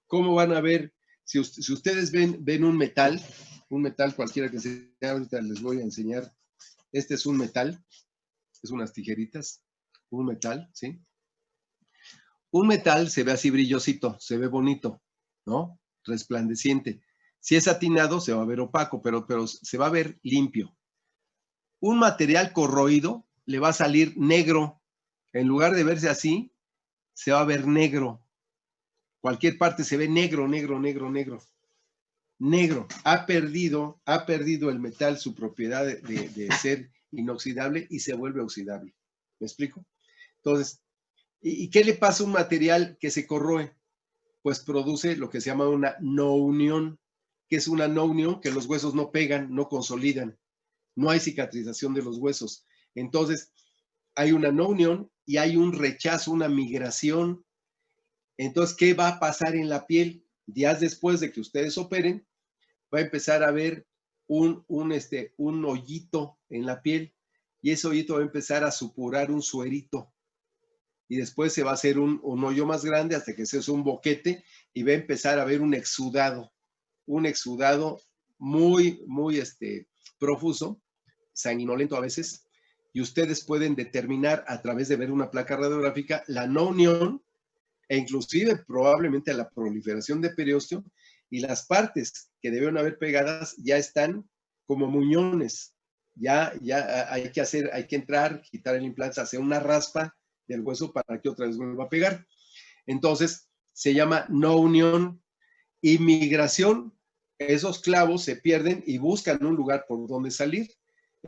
¿Cómo van a ver? Si ustedes ven un metal cualquiera que sea, ahorita les voy a enseñar. Este es un metal, es unas tijeritas, un metal, ¿sí? Un metal se ve así brillosito, se ve bonito, ¿no? Resplandeciente. Si es satinado, se va a ver opaco, pero se va a ver limpio. Un material corroído le va a salir negro. En lugar de verse así, se va a ver negro. Cualquier parte se ve negro, negro, negro, negro. Negro. Ha perdido el metal su propiedad de ser inoxidable y se vuelve oxidable. ¿Me explico? Entonces, ¿y qué le pasa a un material que se corroe? Pues produce lo que se llama una no unión. ¿Qué es una no unión? Que los huesos no pegan, no consolidan. No hay cicatrización de los huesos. Entonces, hay una no unión y hay un rechazo, una migración. Entonces, ¿qué va a pasar en la piel? Días después de que ustedes operen, va a empezar a ver un hoyito en la piel y ese hoyito va a empezar a supurar un suerito. Y después se va a hacer un hoyo más grande hasta que se hace un boquete y va a empezar a ver un exudado muy, muy profuso, sanguinolento a veces, y ustedes pueden determinar a través de ver una placa radiográfica la no unión e inclusive probablemente la proliferación de periósteo, y las partes que deben haber pegadas ya están como muñones. Ya hay que entrar, quitar el implante, hacer una raspa, del hueso para que otra vez vuelva a pegar. Entonces, se llama no unión y migración. Esos clavos se pierden y buscan un lugar por donde salir.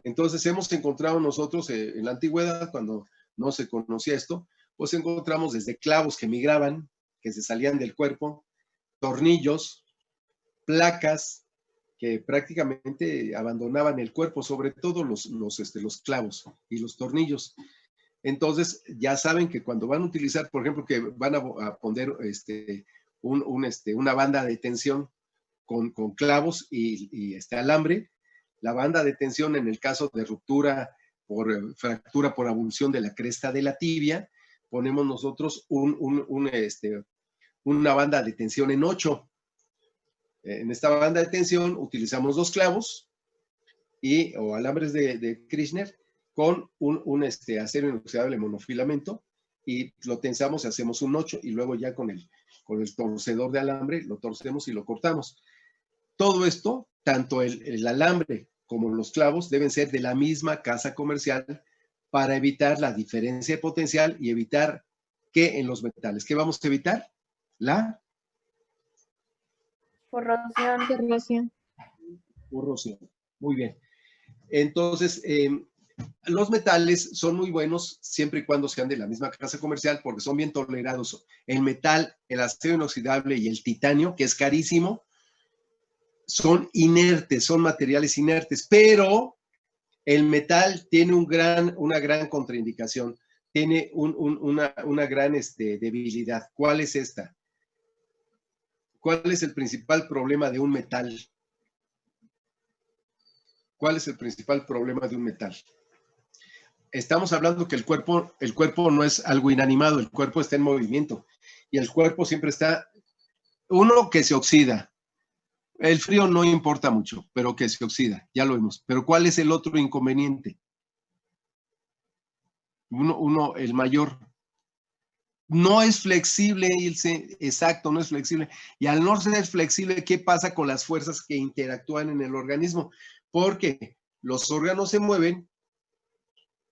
Entonces, hemos encontrado nosotros en la antigüedad, cuando no se conocía esto, pues encontramos desde clavos que migraban, que se salían del cuerpo, tornillos, placas que prácticamente abandonaban el cuerpo, sobre todo los clavos y los tornillos. Entonces, ya saben que cuando van a utilizar, por ejemplo, que van a poner una banda de tensión con clavos y alambre, la banda de tensión en el caso de ruptura por fractura por abulsión de la cresta de la tibia, ponemos nosotros una banda de tensión en 8. En esta banda de tensión utilizamos 2 clavos o alambres de Kirchner con un acero inoxidable monofilamento y lo tensamos y hacemos un 8 y luego ya con el torcedor de alambre lo torcemos y lo cortamos. Todo esto, tanto el alambre como los clavos, deben ser de la misma casa comercial para evitar la diferencia de potencial y evitar que en los metales, ¿qué vamos a evitar? La Corrosión. corrosión. Muy bien. Entonces, los metales son muy buenos siempre y cuando sean de la misma casa comercial porque son bien tolerados. El metal, el acero inoxidable y el titanio, que es carísimo, son inertes, son materiales inertes, pero el metal tiene una gran contraindicación, tiene una gran debilidad. ¿Cuál es esta? ¿Cuál es el principal problema de un metal? ¿Cuál es el principal problema de un metal? Estamos hablando que el cuerpo no es algo inanimado, el cuerpo está en movimiento y el cuerpo siempre está, uno, que se oxida. El frío no importa mucho, pero que se oxida, ya lo vemos. Pero ¿cuál es el otro inconveniente? El mayor. No es flexible, Ilse, exacto, no es flexible. Y al no ser flexible, ¿qué pasa con las fuerzas que interactúan en el organismo? Porque los órganos se mueven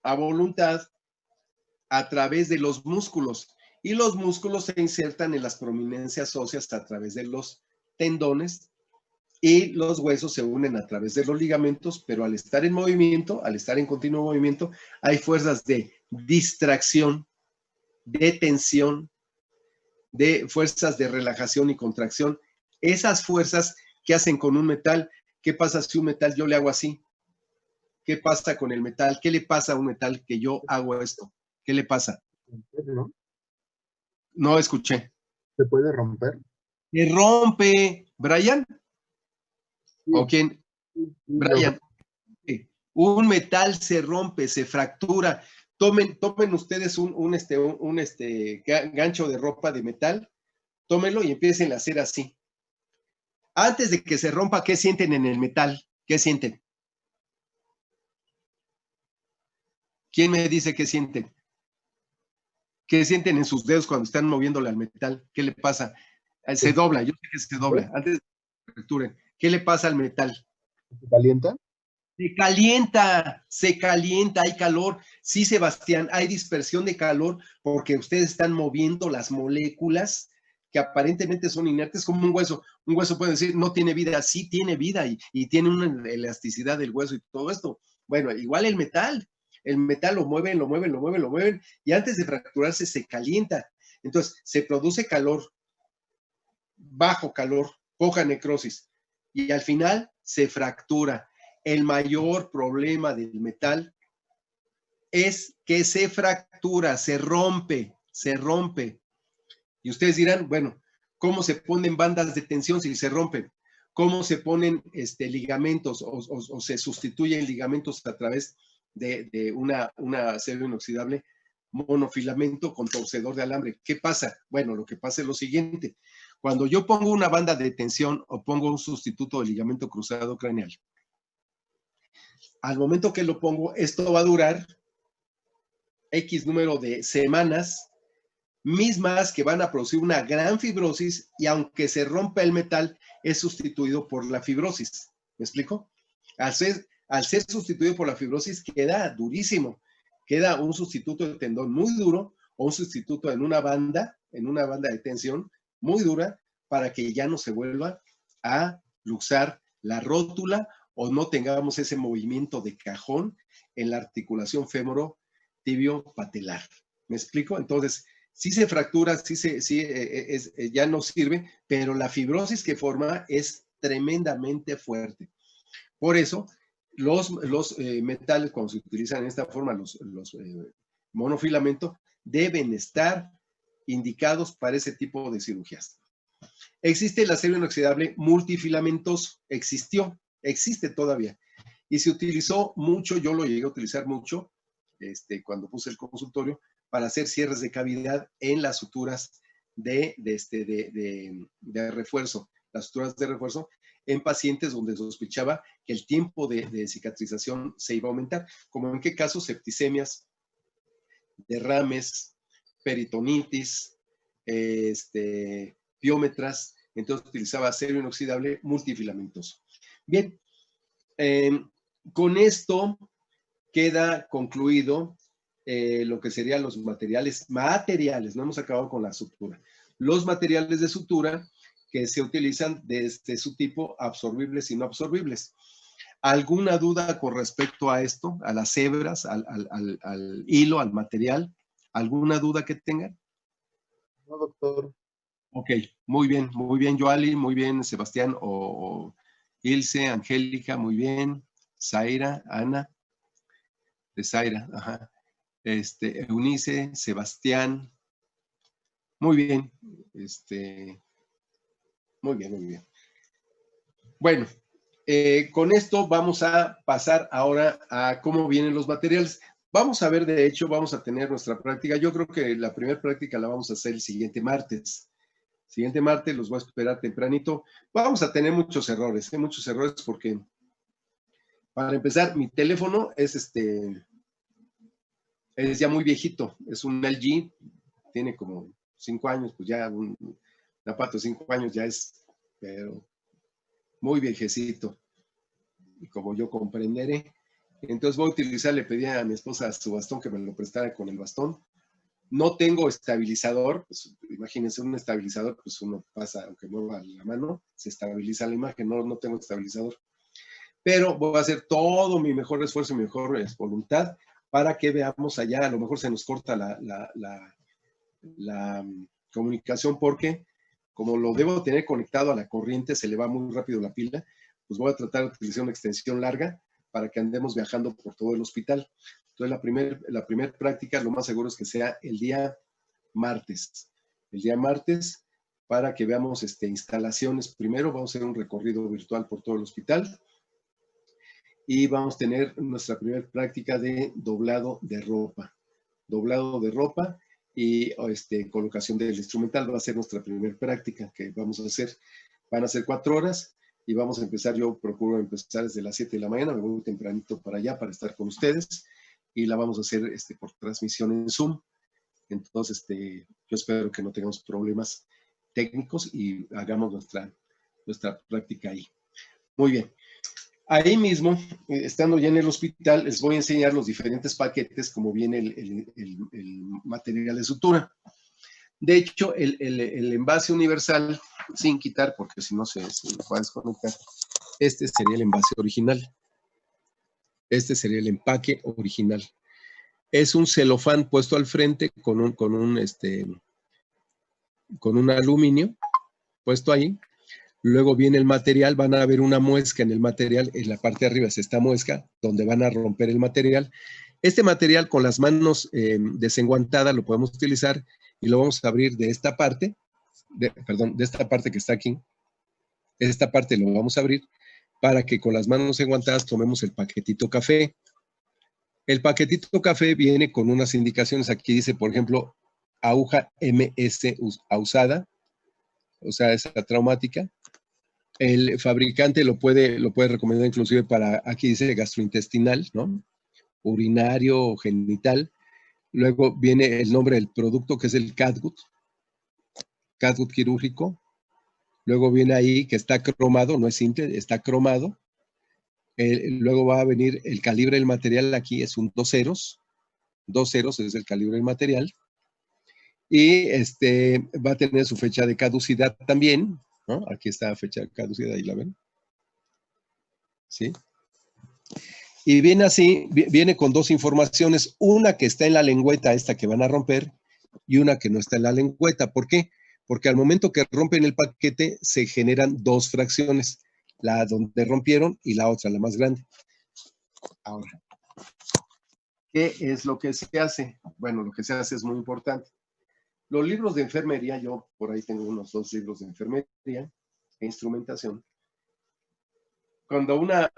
a voluntad a través de los músculos y los músculos se insertan en las prominencias óseas a través de los tendones y los huesos se unen a través de los ligamentos, pero al estar en movimiento, al estar en continuo movimiento, hay fuerzas de distracción, de tensión, de fuerzas de relajación y contracción. Esas fuerzas que hacen con un metal, ¿qué pasa si un metal yo le hago así? ¿Qué pasa con el metal? ¿Qué le pasa a un metal que yo hago esto? ¿Qué le pasa? ¿No? No escuché. ¿Se puede romper? Se rompe. ¿Brian? Sí, ¿O quién? sí, Brian. Un metal se rompe, se fractura. Tomen ustedes un gancho de ropa de metal, tómenlo y empiecen a hacer así. Antes de que se rompa, ¿qué sienten en el metal? ¿Qué sienten? ¿Quién me dice qué sienten? ¿Qué sienten en sus dedos cuando están moviéndole al metal? ¿Qué le pasa? Se dobla, yo sé que se dobla. Antes de que se fracturen. ¿Qué le pasa al metal? ¿Se calienta? Se calienta, hay calor. Sí, Sebastián, hay dispersión de calor porque ustedes están moviendo las moléculas que aparentemente son inertes como un hueso. Un hueso puede decir, no tiene vida, sí tiene vida y tiene una elasticidad del hueso y todo esto. Bueno, igual el metal lo mueven y antes de fracturarse se calienta. Entonces, se produce calor, bajo calor, poca necrosis y al final se fractura. El mayor problema del metal es que se fractura, se rompe. Y ustedes dirán, bueno, ¿cómo se ponen bandas de tensión si se rompen? ¿Cómo se ponen ligamentos o se sustituyen ligamentos a través de una acero inoxidable monofilamento con torcedor de alambre? ¿Qué pasa? Bueno, lo que pasa es lo siguiente. Cuando yo pongo una banda de tensión o pongo un sustituto de ligamento cruzado craneal, al momento que lo pongo, esto va a durar X número de semanas, mismas que van a producir una gran fibrosis y aunque se rompa el metal, es sustituido por la fibrosis. ¿Me explico? Al ser sustituido por la fibrosis queda durísimo, queda un sustituto de tendón muy duro o un sustituto en una banda de tensión muy dura para que ya no se vuelva a luxar la rótula o no tengamos ese movimiento de cajón en la articulación fémoro-tibio-patelar. ¿Me explico? Entonces, sí se fractura, ya no sirve, pero la fibrosis que forma es tremendamente fuerte. Por eso, los metales, cuando se utilizan en esta forma, los monofilamentos, deben estar indicados para ese tipo de cirugías. Existe el acero inoxidable multifilamentoso, existe todavía, y se utilizó mucho, yo lo llegué a utilizar mucho, cuando puse el consultorio, para hacer cierres de cavidad en las suturas de refuerzo, las suturas de refuerzo en pacientes donde sospechaba que el tiempo de cicatrización se iba a aumentar, como en qué caso septicemias, derrames, peritonitis, piómetras, entonces utilizaba acero inoxidable multifilamentoso. Bien, con esto queda concluido lo que serían los materiales, no hemos acabado con la sutura. Los materiales de sutura que se utilizan desde su tipo absorbibles y no absorbibles. ¿Alguna duda con respecto a esto, a las hebras, al hilo, al material? ¿Alguna duda que tengan? No, doctor. Ok, muy bien, Joali, muy bien, Sebastián, o Ilse, Angélica, muy bien, Zaira, Ana, de Zaira, ajá, Eunice, Sebastián, muy bien, muy bien. Bueno, con esto vamos a pasar ahora a cómo vienen los materiales. Vamos a ver, de hecho, vamos a tener nuestra práctica. Yo creo que la primera práctica la vamos a hacer el siguiente martes. Siguiente martes, los voy a esperar tempranito. Vamos a tener muchos errores porque, para empezar, mi teléfono es ya muy viejito. Es un LG, tiene como 5 años, pues ya un aparato de 5 años ya es, pero muy viejecito. Y como yo comprenderé, entonces voy a utilizar, le pedí a mi esposa su bastón que me lo prestara con el bastón. No tengo estabilizador, pues imagínense un estabilizador, pues uno pasa, aunque mueva la mano, se estabiliza la imagen, no tengo estabilizador. Pero voy a hacer todo mi mejor esfuerzo y mi mejor voluntad para que veamos allá. A lo mejor se nos corta la comunicación porque como lo debo tener conectado a la corriente, se le va muy rápido la pila, pues voy a tratar de utilizar una extensión larga para que andemos viajando por todo el hospital. Entonces, la primer práctica, lo más seguro es que sea el día martes. El día martes, para que veamos instalaciones. Primero vamos a hacer un recorrido virtual por todo el hospital y vamos a tener nuestra primera práctica de doblado de ropa. Doblado de ropa y colocación del instrumental va a ser nuestra primera práctica que vamos a hacer. Van a ser 4 horas y vamos a empezar, yo procuro empezar desde las 7 de la mañana, me voy tempranito para allá para estar con ustedes y la vamos a hacer por transmisión en Zoom. Entonces, yo espero que no tengamos problemas técnicos y hagamos nuestra práctica ahí. Muy bien. Ahí mismo, estando ya en el hospital, les voy a enseñar los diferentes paquetes, como viene el material de sutura. De hecho, el envase universal, sin quitar, porque si no se va a desconectar, este sería el envase original. Este sería el empaque original. Es un celofán puesto al frente con un aluminio puesto ahí. Luego viene el material, van a ver una muesca en el material, en la parte de arriba es esta muesca, donde van a romper el material. Este material con las manos desenguantadas lo podemos utilizar y lo vamos a abrir de esta parte, de esta parte que está aquí. Esta parte lo vamos a abrir para que con las manos enguantadas tomemos el paquetito café. El paquetito café viene con unas indicaciones. Aquí dice, por ejemplo, aguja MS usada, o sea, esa traumática. El fabricante lo puede recomendar inclusive para, aquí dice gastrointestinal, ¿no? Urinario o genital. Luego viene el nombre del producto, que es el catgut quirúrgico. Luego viene ahí que está cromado, no es simple, está cromado. Luego va a venir el calibre del material, aquí es un 2 ceros. 2 ceros es el calibre del material. Y va a tener su fecha de caducidad también, ¿no? Aquí está la fecha de caducidad, ahí la ven. ¿Sí? Y viene así, viene con dos informaciones, una que está en la lengüeta esta que van a romper y una que no está en la lengüeta. ¿Por qué? Porque al momento que rompen el paquete se generan dos fracciones, la donde rompieron y la otra, la más grande. Ahora, ¿qué es lo que se hace? Bueno, lo que se hace es muy importante. Los libros de enfermería, yo por ahí tengo unos 2 libros de enfermería e instrumentación. Cuando una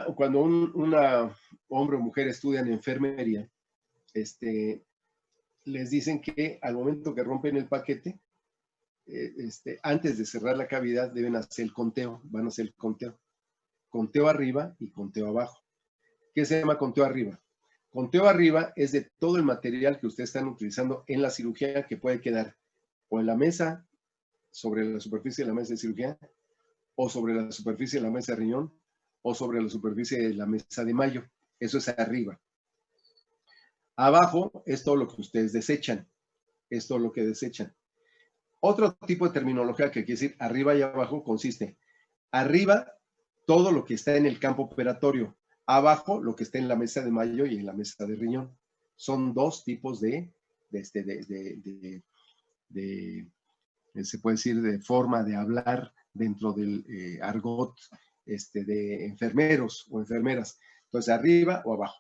hombre o mujer estudian enfermería, les dicen que al momento que rompen el paquete, antes de cerrar la cavidad deben hacer el conteo, van a hacer el conteo. Conteo arriba y conteo abajo. ¿Qué se llama conteo arriba? Conteo arriba es de todo el material que ustedes están utilizando en la cirugía que puede quedar o en la mesa, sobre la superficie de la mesa de cirugía, o sobre la superficie de la mesa de riñón, o sobre la superficie de la mesa de mayo. Eso es arriba. Abajo es todo lo que ustedes desechan. Es todo lo que desechan. Otro tipo de terminología que quiere decir arriba y abajo consiste arriba todo lo que está en el campo operatorio, abajo lo que está en la mesa de mayo y en la mesa de riñón. Son dos tipos se puede decir, de forma de hablar dentro del argot de enfermeros o enfermeras. Entonces, arriba o abajo.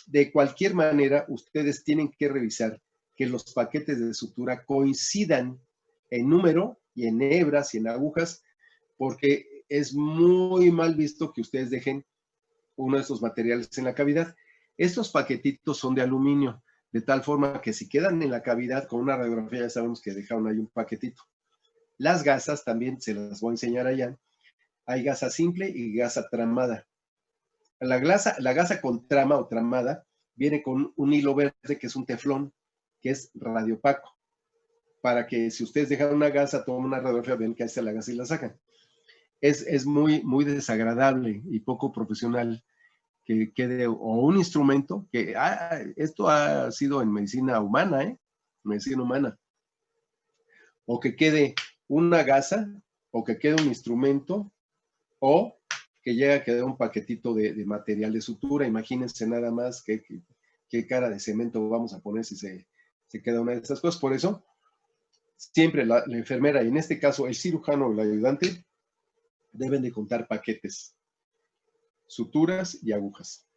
De cualquier manera, ustedes tienen que revisar que los paquetes de sutura coincidan en número y en hebras y en agujas, porque es muy mal visto que ustedes dejen uno de estos materiales en la cavidad. Estos paquetitos son de aluminio, de tal forma que si quedan en la cavidad con una radiografía ya sabemos que dejaron ahí un paquetito. Las gasas también se las voy a enseñar allá. Hay gasa simple y gasa tramada. La gasa con trama o tramada viene con un hilo verde que es un teflón, que es radiopaco, para que si ustedes dejan una gasa, toman una radiografía, ven que ahí está la gasa y la sacan. Es muy, muy desagradable y poco profesional que quede, o un instrumento, que esto ha sido en medicina humana, medicina humana, o que quede una gasa, o que quede un instrumento, o que llegue a quedar un paquetito de material de sutura. Imagínense nada más qué cara de cemento vamos a poner si se queda una de estas cosas. Por eso, siempre la enfermera, y en este caso el cirujano o el ayudante, deben de contar paquetes, suturas y agujas.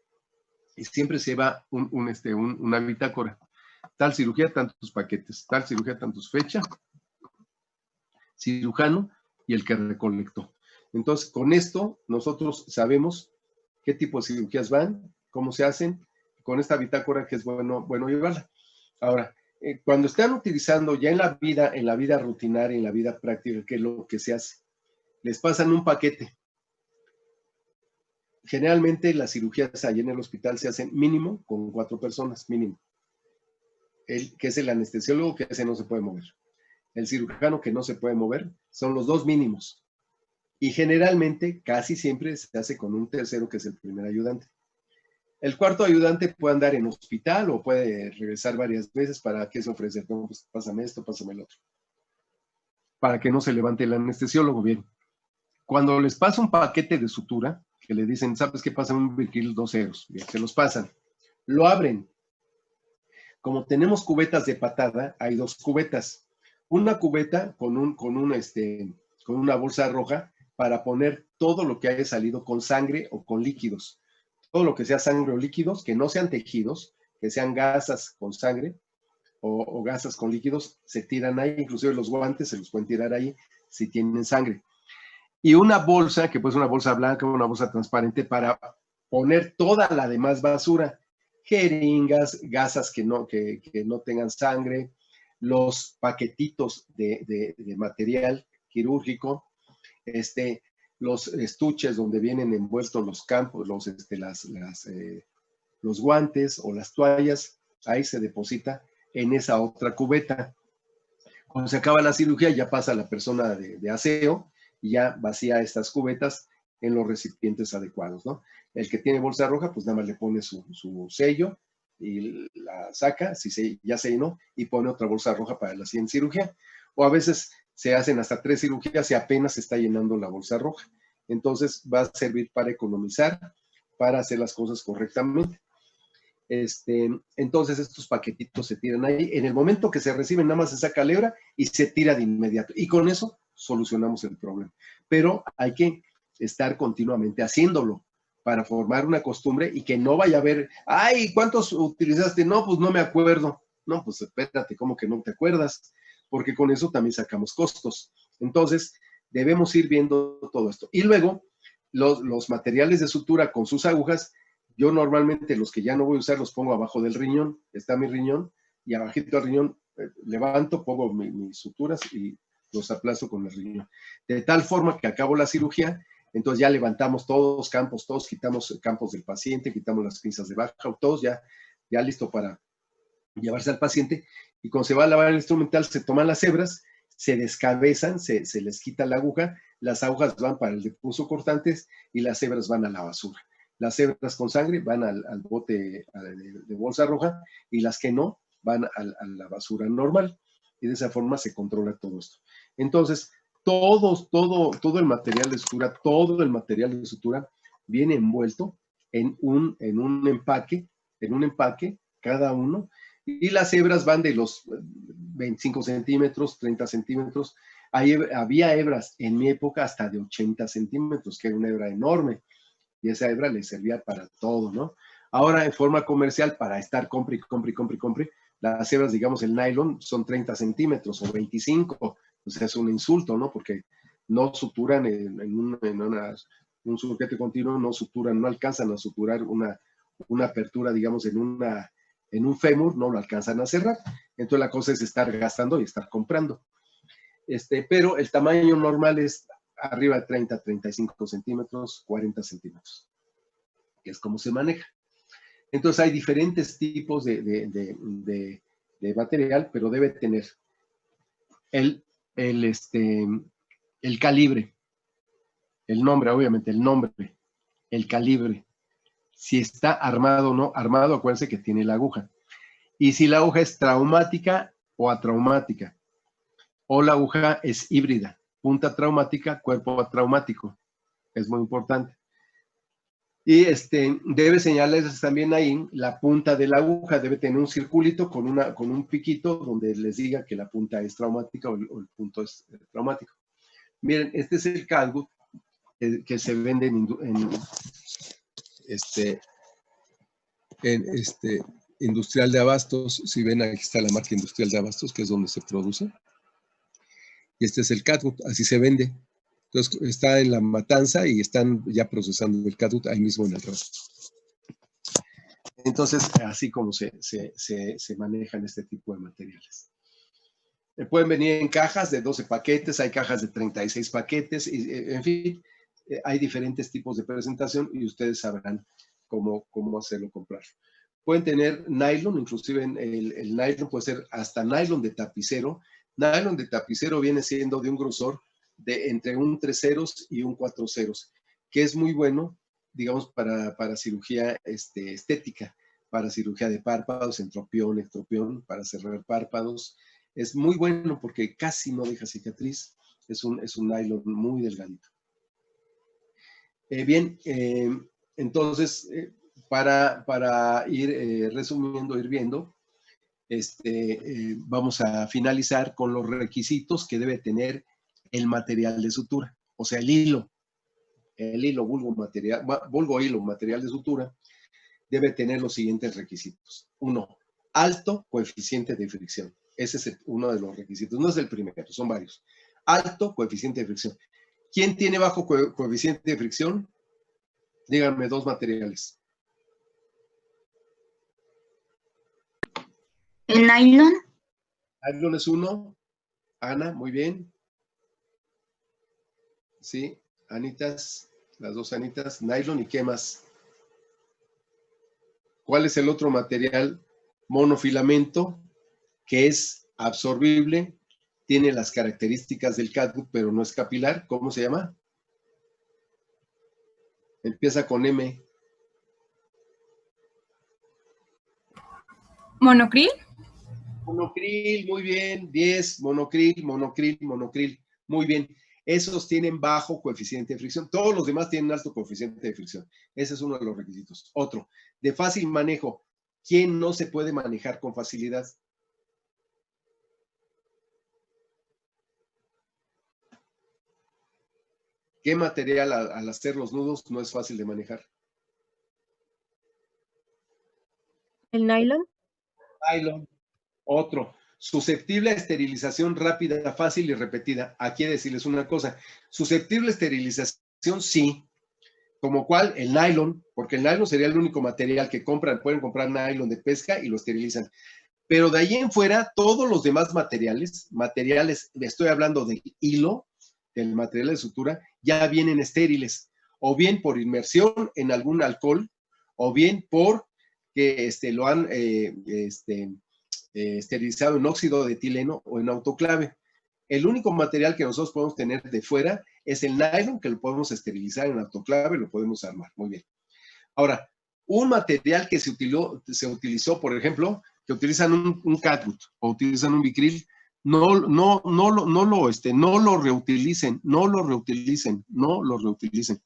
Y siempre se va una bitácora. Tal cirugía, tantos paquetes. Tal cirugía, tantos fechas. Cirujano y el que recolectó. Entonces, con esto nosotros sabemos qué tipo de cirugías van, cómo se hacen, con esta bitácora que es bueno llevarla. Ahora, cuando están utilizando ya en la vida rutinaria, en la vida práctica, ¿qué es lo que se hace? Les pasan un paquete. Generalmente las cirugías ahí en el hospital se hacen mínimo con 4 personas, mínimo. Que es el anestesiólogo, que ese no se puede mover. El cirujano, que no se puede mover, son los 2 mínimos. Y generalmente, casi siempre se hace con un tercero, que es el primer ayudante. El cuarto ayudante puede andar en hospital o puede regresar varias veces. ¿Para qué se ofrece? No, pues pásame esto, pásame el otro. Para que no se levante el anestesiólogo. Bien. Cuando les pasa un paquete de sutura, que le dicen, ¿sabes qué pasa? Un Virkil 2 ceros. Bien, se los pasan. Lo abren. Como tenemos cubetas de patada, hay 2 cubetas. Una cubeta con una bolsa roja para poner todo lo que haya salido con sangre o con líquidos. Todo lo que sea sangre o líquidos, que no sean tejidos, que sean gasas con sangre o gasas con líquidos, se tiran ahí. Inclusive los guantes se los pueden tirar ahí si tienen sangre. Y una bolsa, que puede ser una bolsa blanca o una bolsa transparente, para poner toda la demás basura. Jeringas, gasas que no tengan sangre, los paquetitos de material quirúrgico, los estuches donde vienen envueltos los campos, los guantes o las toallas, ahí se deposita en esa otra cubeta. Cuando se acaba la cirugía, ya pasa la persona de aseo y ya vacía estas cubetas en los recipientes adecuados, ¿no? El que tiene bolsa roja, pues nada más le pone su sello, y la saca, si ya se llenó, y pone otra bolsa roja para la siguiente cirugía. O a veces se hacen hasta 3 cirugías y apenas se está llenando la bolsa roja. Entonces va a servir para economizar, para hacer las cosas correctamente. Entonces estos paquetitos se tiran ahí. En el momento que se reciben, nada más se saca la hebra y se tira de inmediato. Y con eso solucionamos el problema. Pero hay que estar continuamente haciéndolo para formar una costumbre y que no vaya a haber, ay, ¿cuántos utilizaste? No, pues no me acuerdo. No, pues espérate, ¿cómo que no te acuerdas? Porque con eso también sacamos costos. Entonces, debemos ir viendo todo esto. Y luego, los materiales de sutura con sus agujas, yo normalmente los que ya no voy a usar los pongo abajo del riñón, está mi riñón, y abajito del riñón levanto, pongo mis suturas y los aplasto con el riñón. De tal forma que acabo la cirugía, entonces ya levantamos todos campos, todos quitamos campos del paciente, quitamos las pinzas de baja, todos ya listo para llevarse al paciente, y cuando se va a lavar el instrumental se toman las hebras, se descabezan, se les quita la aguja, las agujas van para el depósito cortantes y las hebras van a la basura. Las hebras con sangre van al bote de bolsa roja y las que no van a la basura normal. Y de esa forma se controla todo esto. Entonces, todo el material de sutura, viene envuelto en un empaque, cada uno, y las hebras van de los 25 centímetros, 30 centímetros. Había hebras en mi época hasta de 80 centímetros, que era una hebra enorme, y esa hebra le servía para todo, ¿no? Ahora, en forma comercial, para estar compre, las hebras, digamos, el nylon son 30 centímetros o 25, o sea, es un insulto, ¿no? Porque no suturan un sujete continuo, no suturan, no alcanzan a suturar una apertura, digamos, en un fémur, no lo alcanzan a cerrar. Entonces la cosa es estar gastando y estar comprando. Pero el tamaño normal es arriba de 30, 35 centímetros, 40 centímetros, que es como se maneja. Entonces hay diferentes tipos de material, pero debe tener el calibre, el nombre, obviamente, el calibre, si está armado o no armado, acuérdense que tiene la aguja. Y si la aguja es traumática o atraumática, o la aguja es híbrida, punta traumática, cuerpo atraumático. Es muy importante. Y debe señalarles también ahí la punta de la aguja, debe tener un circulito con un piquito donde les diga que la punta es traumática o el punto es traumático. Miren, este es el catgut que se vende en Industrial de Abastos. Si ven, aquí está la marca Industrial de Abastos, que es donde se produce. Y este es el catgut, así se vende. Entonces está en la matanza y están ya procesando el catgut ahí mismo en el rastro. Entonces, así como se manejan este tipo de materiales. Pueden venir en cajas de 12 paquetes, hay cajas de 36 paquetes, y, en fin, hay diferentes tipos de presentación y ustedes sabrán cómo hacerlo comprar. Pueden tener nylon, inclusive el nylon puede ser hasta nylon de tapicero. Nylon de tapicero viene siendo de un grosor de entre un 3 ceros y un 4 ceros, que es muy bueno, digamos, para cirugía estética, para cirugía de párpados, entropión, ectropión, para cerrar párpados. Es muy bueno porque casi no deja cicatriz. Es un nylon muy delgadito. Bien, entonces, para ir resumiendo, ir viendo, vamos a finalizar con los requisitos que debe tener el material de sutura, o sea, el hilo, vulgo hilo, material de sutura, debe tener los siguientes requisitos. 1, alto coeficiente de fricción. Ese es uno de los requisitos. No es el primero, son varios. Alto coeficiente de fricción. ¿Quién tiene bajo coeficiente de fricción? Díganme 2 materiales. ¿El nylon? Nylon es 1. Ana, muy bien. Sí, Anitas, las 2 Anitas. Nylon, ¿y qué más? ¿Cuál es el otro material? Monofilamento, que es absorbible, tiene las características del catgut, pero no es capilar. ¿Cómo se llama? Empieza con M. Monocril. Monocril, muy bien. 10, monocril, monocril, monocril. Muy bien. Esos tienen bajo coeficiente de fricción. Todos los demás tienen alto coeficiente de fricción. Ese es uno de los requisitos. Otro, de fácil manejo. ¿Quién no se puede manejar con facilidad? ¿Qué material al hacer los nudos no es fácil de manejar? El nylon. Nylon. Otro, susceptible a esterilización rápida, fácil y repetida. Aquí decirles una cosa, susceptible a esterilización sí, como cuál, el nylon, porque el nylon sería el único material que compran, pueden comprar nylon de pesca y lo esterilizan. Pero de ahí en fuera, todos los demás materiales, estoy hablando del hilo, del material de sutura, ya vienen estériles, o bien por inmersión en algún alcohol, o bien por que lo han esterilizado en óxido de etileno o en autoclave. El único material que nosotros podemos tener de fuera es el nylon, que lo podemos esterilizar en autoclave, lo podemos armar. Muy bien. Ahora, un material que se utilizó, por ejemplo, que utilizan un catgut o utilizan un Vicryl, no lo reutilicen, no lo reutilicen, no lo reutilicen.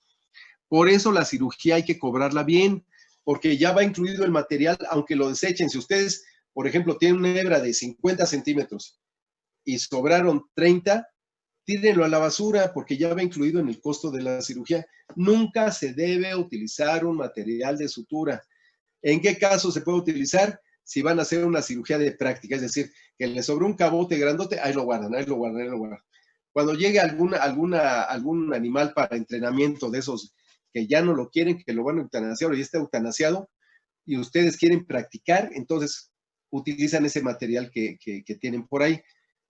Por eso la cirugía hay que cobrarla bien, porque ya va incluido el material, aunque lo desechen. Si ustedes, por ejemplo, tienen una hebra de 50 centímetros y sobraron 30, tírenlo a la basura porque ya va incluido en el costo de la cirugía. Nunca se debe utilizar un material de sutura. ¿En qué caso se puede utilizar? Si van a hacer una cirugía de práctica, es decir, que le sobre un cabote grandote, ahí lo guardan, ahí lo guardan, ahí lo guardan. Cuando llegue algún animal para entrenamiento de esos que ya no lo quieren, que lo van a eutanasiar o ya está eutanasiado, y ustedes quieren practicar, entonces utilizan ese material que tienen por ahí.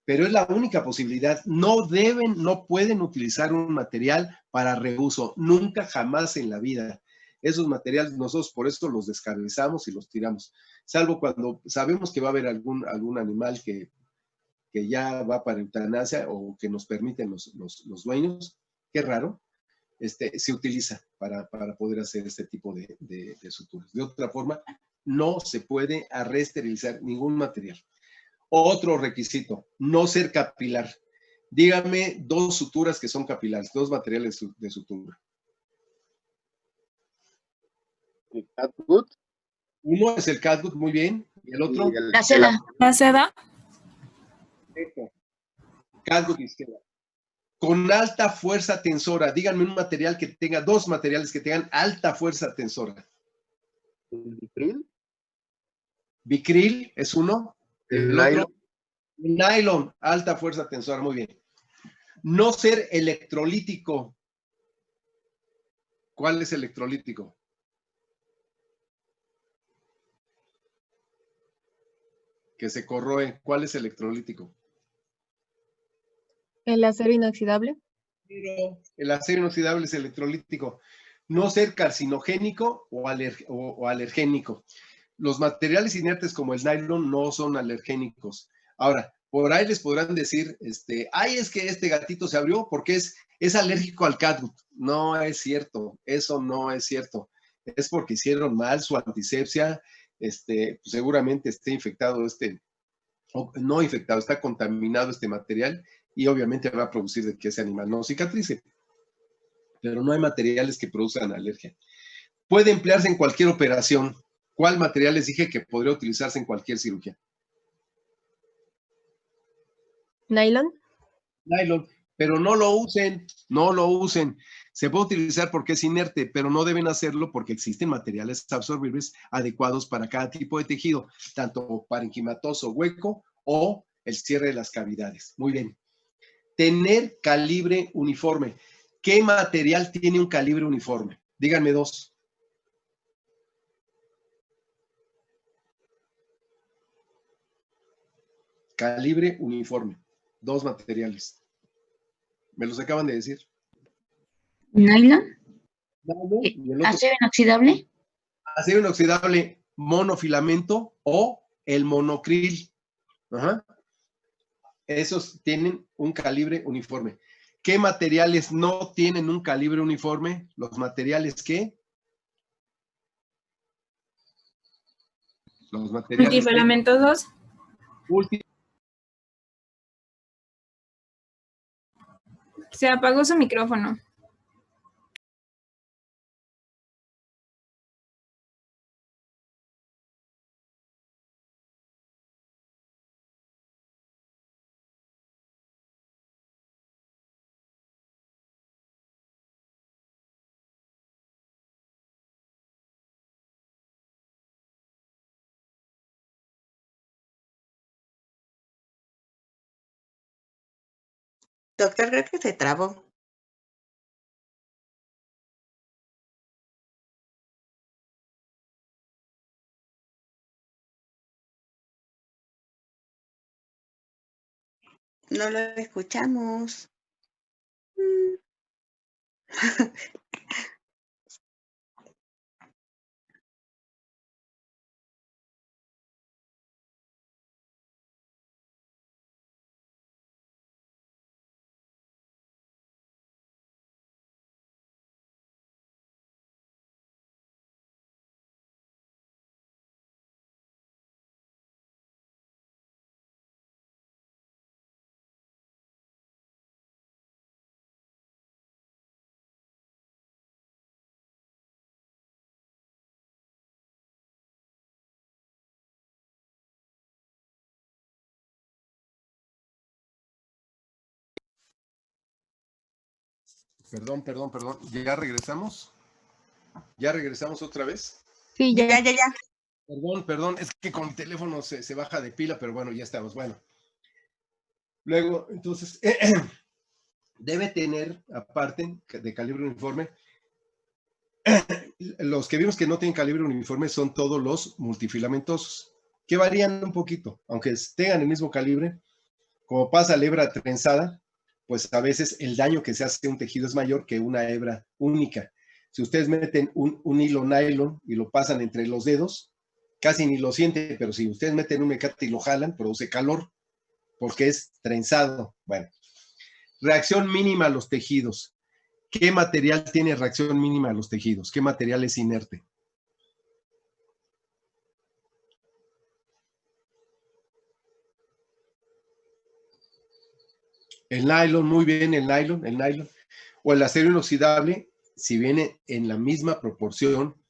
Pero es la única posibilidad. No pueden utilizar un material para reuso, nunca, jamás en la vida. Esos materiales nosotros por eso los descarbonizamos y los tiramos, salvo cuando sabemos que va a haber algún animal que ya va para eutanasia o que nos permiten los dueños, qué raro, se utiliza para poder hacer este tipo de suturas. De otra forma, no se puede reesterilizar ningún material. Otro requisito, no ser capilar. Dígame 2 suturas que son capilares, 2 materiales de sutura. El catgut. Uno es el catgut, muy bien. ¿Y el otro? La seda. La seda. Perfecto. Catgut y seda. Con alta fuerza tensora. Díganme un material que tenga, 2 materiales que tengan alta fuerza tensora. El Vicryl. Vicryl es uno. El El nylon. otro, nylon, alta fuerza tensora, muy bien. No ser electrolítico. ¿Cuál es electrolítico? Que se corroe. ¿Cuál es electrolítico? El acero inoxidable. El acero inoxidable es electrolítico. No ser carcinogénico o alergénico. Los materiales inertes como el nylon no son alergénicos. Ahora, por ahí les podrán decir, ay, es que este gatito se abrió porque es alérgico al catgut. No es cierto, eso no es cierto. Es porque hicieron mal su antisepsia, pues seguramente esté infectado no infectado, está contaminado este material y obviamente va a producir de que ese animal no cicatrice. Pero no hay materiales que produzcan alergia. Puede emplearse en cualquier operación. ¿Cuál material les dije que podría utilizarse en cualquier cirugía? Nylon. Nylon, pero no lo usen, no lo usen. Se puede utilizar porque es inerte, pero no deben hacerlo porque existen materiales absorbibles adecuados para cada tipo de tejido, tanto parenquimatoso hueco o el cierre de las cavidades. Muy bien. Tener calibre uniforme. ¿Qué material tiene un calibre uniforme? Díganme 2. Calibre uniforme. 2 materiales. Me los acaban de decir. Nylon. ¿Y el otro? Acero inoxidable. Acero inoxidable monofilamento o el monocril. Ajá. Esos tienen un calibre uniforme. ¿Qué materiales no tienen un calibre uniforme? Los materiales que Los materiales. Multifilamentos 2. Se apagó su micrófono. Doctor, creo que se trabó. No lo escuchamos. Perdón. ¿Ya regresamos? ¿Ya regresamos otra vez? Sí, ya. Ya. Perdón, es que con el teléfono se baja de pila, pero bueno, ya estamos. Bueno. Luego, entonces, debe tener, aparte de calibre uniforme, los que vimos que no tienen calibre uniforme son todos los multifilamentosos, que varían un poquito, aunque tengan el mismo calibre. Como pasa la hebra trenzada, pues a veces el daño que se hace a un tejido es mayor que una hebra única. Si ustedes meten un hilo nylon y lo pasan entre los dedos, casi ni lo sienten, pero si ustedes meten un mecate y lo jalan, produce calor, porque es trenzado. Bueno, reacción mínima a los tejidos. ¿Qué material tiene reacción mínima a los tejidos? ¿Qué material es inerte? El nylon, muy bien, el nylon. O el acero inoxidable, si viene en la misma proporción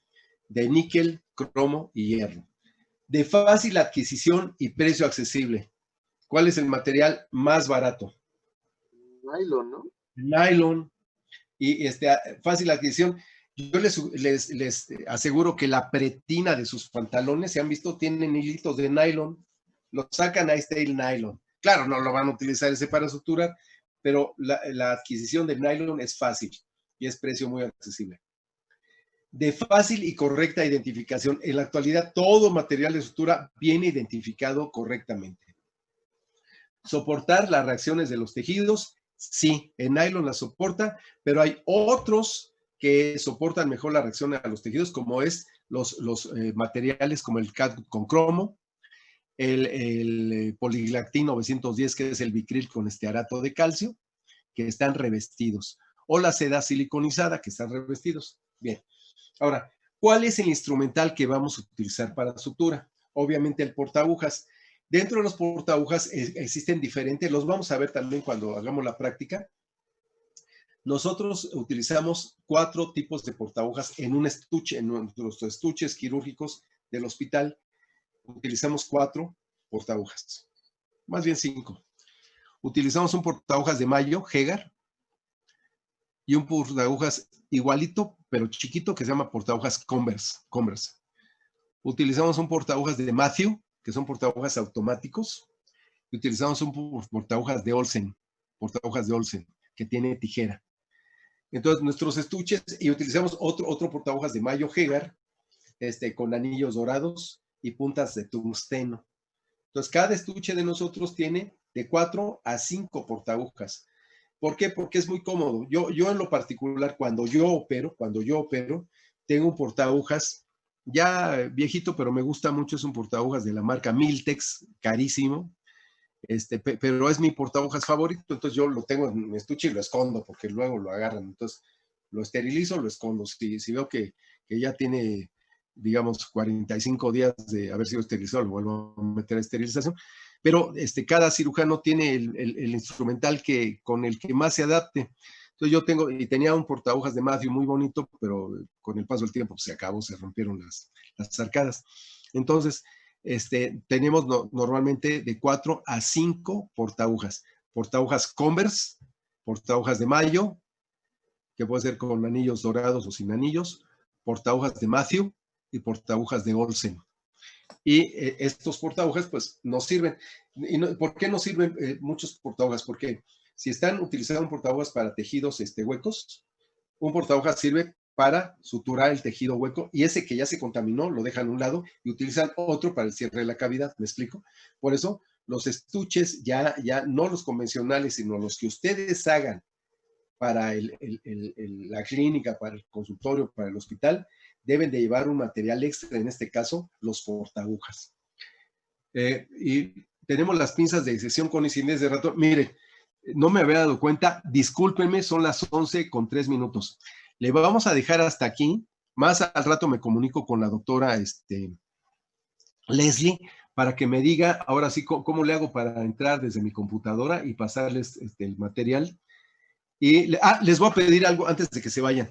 de níquel, cromo y hierro. De fácil adquisición y precio accesible. ¿Cuál es el material más barato? Nylon, ¿no? Nylon. Y fácil adquisición. Yo les aseguro que la pretina de sus pantalones, se han visto, tienen hilitos de nylon. Lo sacan, ahí está el nylon. Claro, no lo van a utilizar ese para suturar, pero la adquisición de nylon es fácil y es precio muy accesible. De fácil y correcta identificación. En la actualidad, todo material de sutura viene identificado correctamente. Soportar las reacciones de los tejidos, sí, el nylon la soporta, pero hay otros que soportan mejor la reacción a los tejidos, como es los materiales como el catgut con cromo, el poliglactin 910, que es el bicril con estearato de calcio, que están revestidos, o la seda siliconizada, que están revestidos. Bien. Ahora, ¿cuál es el instrumental que vamos a utilizar para sutura? Obviamente el portaagujas. Dentro de los portaagujas existen diferentes, los vamos a ver también cuando hagamos la práctica. Nosotros utilizamos 4 tipos de portaagujas en un estuche, en nuestros estuches quirúrgicos del hospital. Utilizamos 4 portaagujas, más bien 5. Utilizamos un portaagujas de Mayo, Hegar, y un portaagujas igualito, pero chiquito, que se llama portaagujas Converse. Utilizamos un portaagujas de Matthew, que son portaagujas automáticos. Y utilizamos un portaagujas de Olsen, que tiene tijera. Entonces, nuestros estuches, y utilizamos otro portaagujas de Mayo Hegar, con anillos dorados y puntas de tungsteno. Entonces, cada estuche de nosotros tiene de 4 a 5 portaagujas. ¿Por qué? Porque es muy cómodo. Yo en lo particular, cuando yo opero, tengo un portaagujas ya viejito, pero me gusta mucho, es un portaagujas de la marca Miltex, carísimo, pero es mi portaagujas favorito, entonces yo lo tengo en mi estuche y lo escondo, porque luego lo agarran, entonces lo esterilizo, lo escondo. Si veo que ya tiene digamos, 45 días de haber sido esterilizado, lo vuelvo a meter a esterilización, pero cada cirujano tiene el instrumental con el que más se adapte. Entonces yo tenía un portahojas de Matthew muy bonito, pero con el paso del tiempo se acabó, se rompieron las arcadas. Entonces, tenemos normalmente de 4 a 5 portahojas. Portahojas Converse, portahojas de Mayo, que puede ser con anillos dorados o sin anillos, portahojas de Matthew y portahojas de Olsen. Y estos portahojas pues nos sirven. ¿Por qué nos sirven muchos portahojas? Porque si están utilizando un portahojas para tejidos huecos, un portahojas sirve para suturar el tejido hueco y ese que ya se contaminó lo dejan a un lado y utilizan otro para el cierre de la cavidad. ¿Me explico? Por eso los estuches ya no los convencionales, sino los que ustedes hagan para la clínica, para el consultorio, para el hospital, deben de llevar un material extra, en este caso, los portaagujas. Y tenemos las pinzas de disección con incidencia de ratón. Mire, no me había dado cuenta, discúlpenme, son las 11:03. Le vamos a dejar hasta aquí. Más al rato me comunico con la doctora Leslie para que me diga, ahora sí, cómo le hago para entrar desde mi computadora y pasarles el material. Y les voy a pedir algo antes de que se vayan.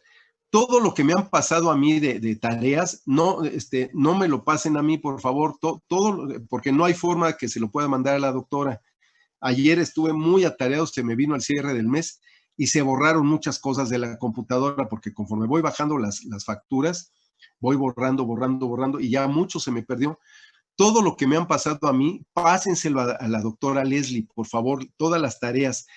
Todo lo que me han pasado a mí de tareas, no me lo pasen a mí, por favor, todo, porque no hay forma que se lo pueda mandar a la doctora. Ayer estuve muy atareado, se me vino al cierre del mes y se borraron muchas cosas de la computadora, porque conforme voy bajando las facturas, voy borrando y ya mucho se me perdió. Todo lo que me han pasado a mí, pásenselo a la doctora Leslie, por favor, todas las tareas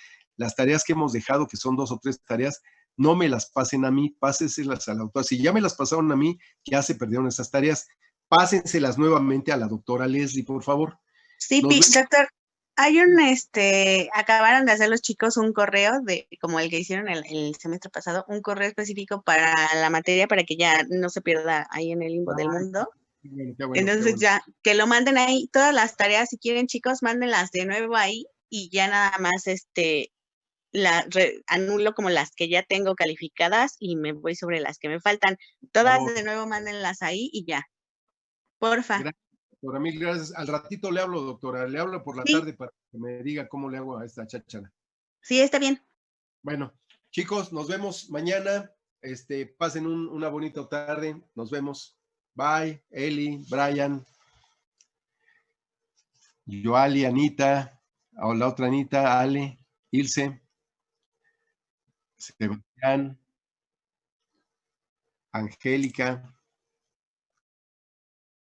que hemos dejado, que son 2 o 3 tareas, no me las pasen a mí, pásenselas a la doctora. Si ya me las pasaron a mí, ya se perdieron esas tareas, pásenselas nuevamente a la doctora Leslie, por favor. Sí, doctor, hay acabaron de hacer los chicos un correo como el que hicieron el semestre pasado, un correo específico para la materia, para que ya no se pierda ahí en el limbo del mundo. Qué bueno, entonces ya, que lo manden ahí, todas las tareas, si quieren, chicos, mándenlas de nuevo ahí y ya nada más anulo como las que ya tengo calificadas y me voy sobre las que me faltan. Todas de nuevo mándenlas ahí y ya. Porfa. Gracias, doctora, mil gracias. Al ratito le hablo, doctora, le hablo por la tarde para que me diga cómo le hago a esta cháchara. Sí, está bien. Bueno, chicos, nos vemos mañana. Pasen una bonita tarde. Nos vemos. Bye, Eli, Brian, Joali, Anita, o la otra Anita, Ale, Ilse, Sebastián, Angélica,